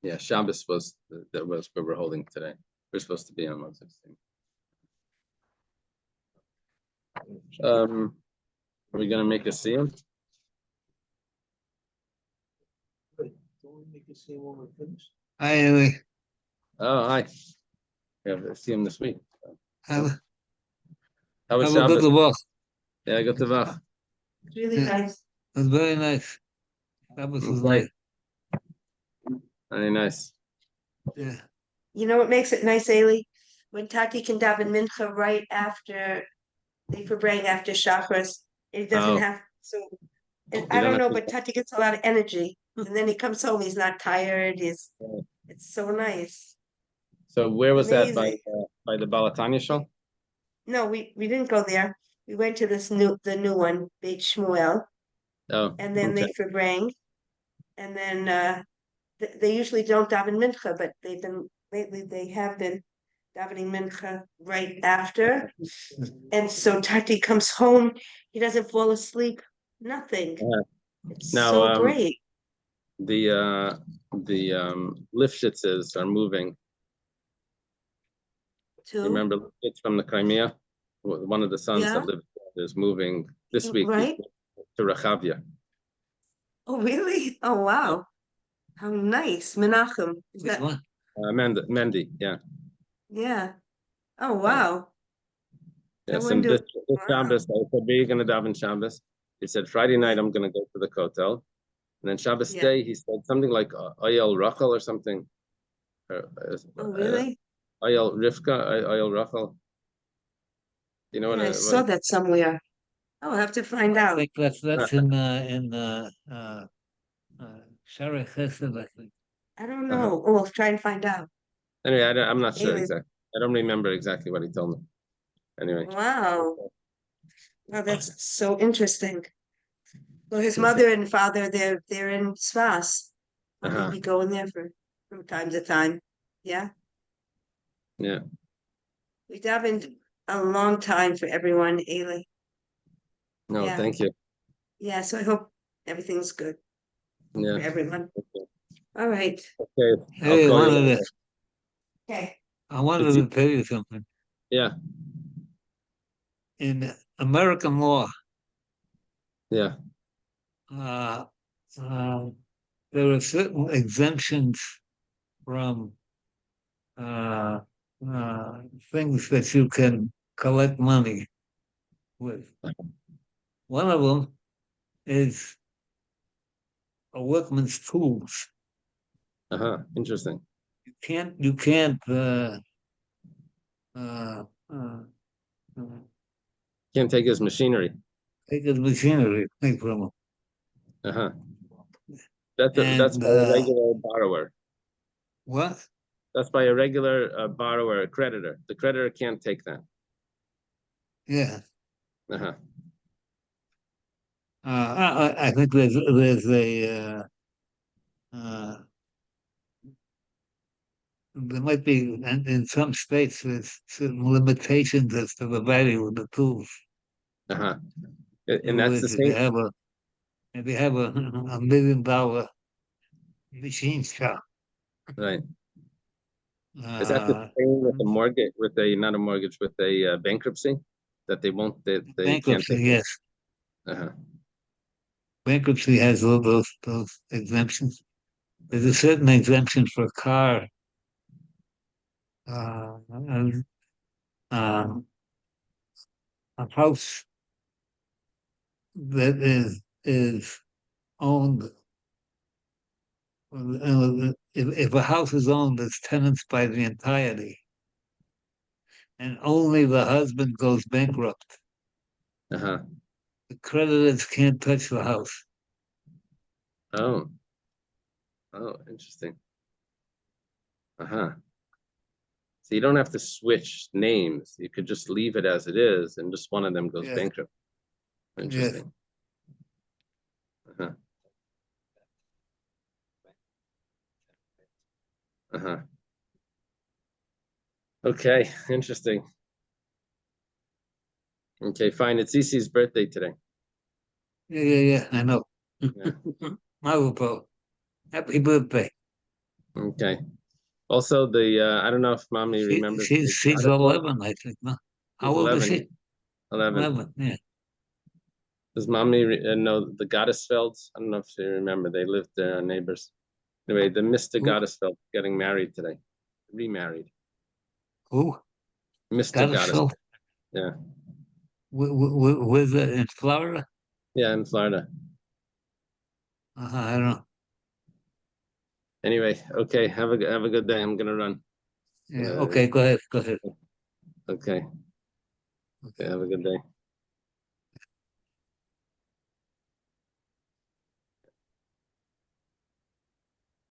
Yeah, Shabbos was that was where we're holding today. We're supposed to be on 116. Are we gonna make a siyum? Wait, don't we make a scene when we're finished? Hi, Amy. Oh, hi. We have a siyum this week. Have How was a good Shabbos? walk. Yeah, I got the vach. Really Yeah. nice. It was very nice. Shabbos was Okay. nice. Very nice. Yeah. You know what makes it nice, Ailey? When Tati can daven mincha right after they bring after chakras, it doesn't Oh. have so. And You I don't don't know, have to- but Tati gets a lot of energy, and then he comes home. He's not tired. It's so nice. So where was that Amazing. by the Balatanya show? No, we didn't go there. We went to the new one, Beit Shmuel, Oh, and then okay. they bring, and then they usually don't daven mincha, but lately they have been davening mincha right after. And so Tati comes home, he doesn't fall asleep, nothing. It's Now, so great. the Lifshitzes are moving. You Too. remember Lifshitz from the Crimea? One of the sons Yeah. that lived there is moving this week Right? to Rechavia. Oh, really? Oh, wow. How nice. Menachem. Is Which that, one? Mendy, yeah. yeah. Oh, wow. I Yes, and wonder, this wow. Shabbos, I said, where are you going to daven Shabbos? He said, Friday night, I'm going to go to the Kotel. And then Shabbos Yeah. day, he said something like Ayel Rachel or something. Oh, really? Ayel Rivka, Ayel Rachel. You know Yeah, I what? saw that somewhere. I'll have to find I out. think that's in Shari Chesed, I think. I don't know. Oh, I'll try and find out. Anyway, I'm not sure Anyway. exactly. I don't remember exactly what he told me. Anyway. Wow. Wow, that's so interesting. Well, his mother and father, they're in Svas. I'll Uh-huh. maybe going there from time to time. Yeah. Yeah. We davened a long time for everyone, Ailey. No, Yeah. thank you. Yeah, so I hope everything's good for Yeah. everyone. Okay. All right. Okay. Hey, I'll call you wanted later. Okay. I wanted to tell you something. Yeah. In American law, Yeah. uh, there are certain exemptions from uh, things that you can collect money with. One of them is a workman's tools. Interesting. You can't Can't take his machinery. take his machinery from him. Uh-huh. That's And by a regular borrower. what? That's by a regular borrower, a creditor. The creditor can't take that. Yeah. Uh-huh. I think there's a there might be in some states there's certain limitations as to the value of the tools. Uh-huh. In And other that's the words, same. if you have a $1 million machine shop. Right. Is that the same with a mortgage, not a mortgage, with a bankruptcy? That they can't bankruptcy, take? yes. Uh-huh. Bankruptcy has all those exemptions. There's a certain exemption for a car. A house that is owned. If a house is owned as tenants by the entirety, and only the husband goes bankrupt, Uh-huh. the creditors can't touch the house. Oh, interesting. Uh-huh. So you don't have to switch names. You could just leave it as it is, and just one of them goes Yeah. bankrupt. Interesting. Uh-huh. Uh-huh. Okay, interesting. Okay, fine. It's Isi's birthday today. Yeah, I know. Yeah. Mazel tov. Happy birthday. Okay. Also, I don't know if mommy remembers. the She's goddess belt. 11, I think. No, She's how old is 11. she? 11. 11. Yeah. Does mommy know the Goddessfelds? I don't know if you remember. They lived there, neighbors. Anyway, the Mr. Who? Goddessfeld getting married today. Remarried. Who? Mr. Goddess. Goddessville? Yeah. With in Florida? Yeah, in Florida. I don't know. Anyway, okay. Have a good day. I'm gonna run. Yeah. Okay. Go ahead. Go ahead. Okay. Okay. Have a good day.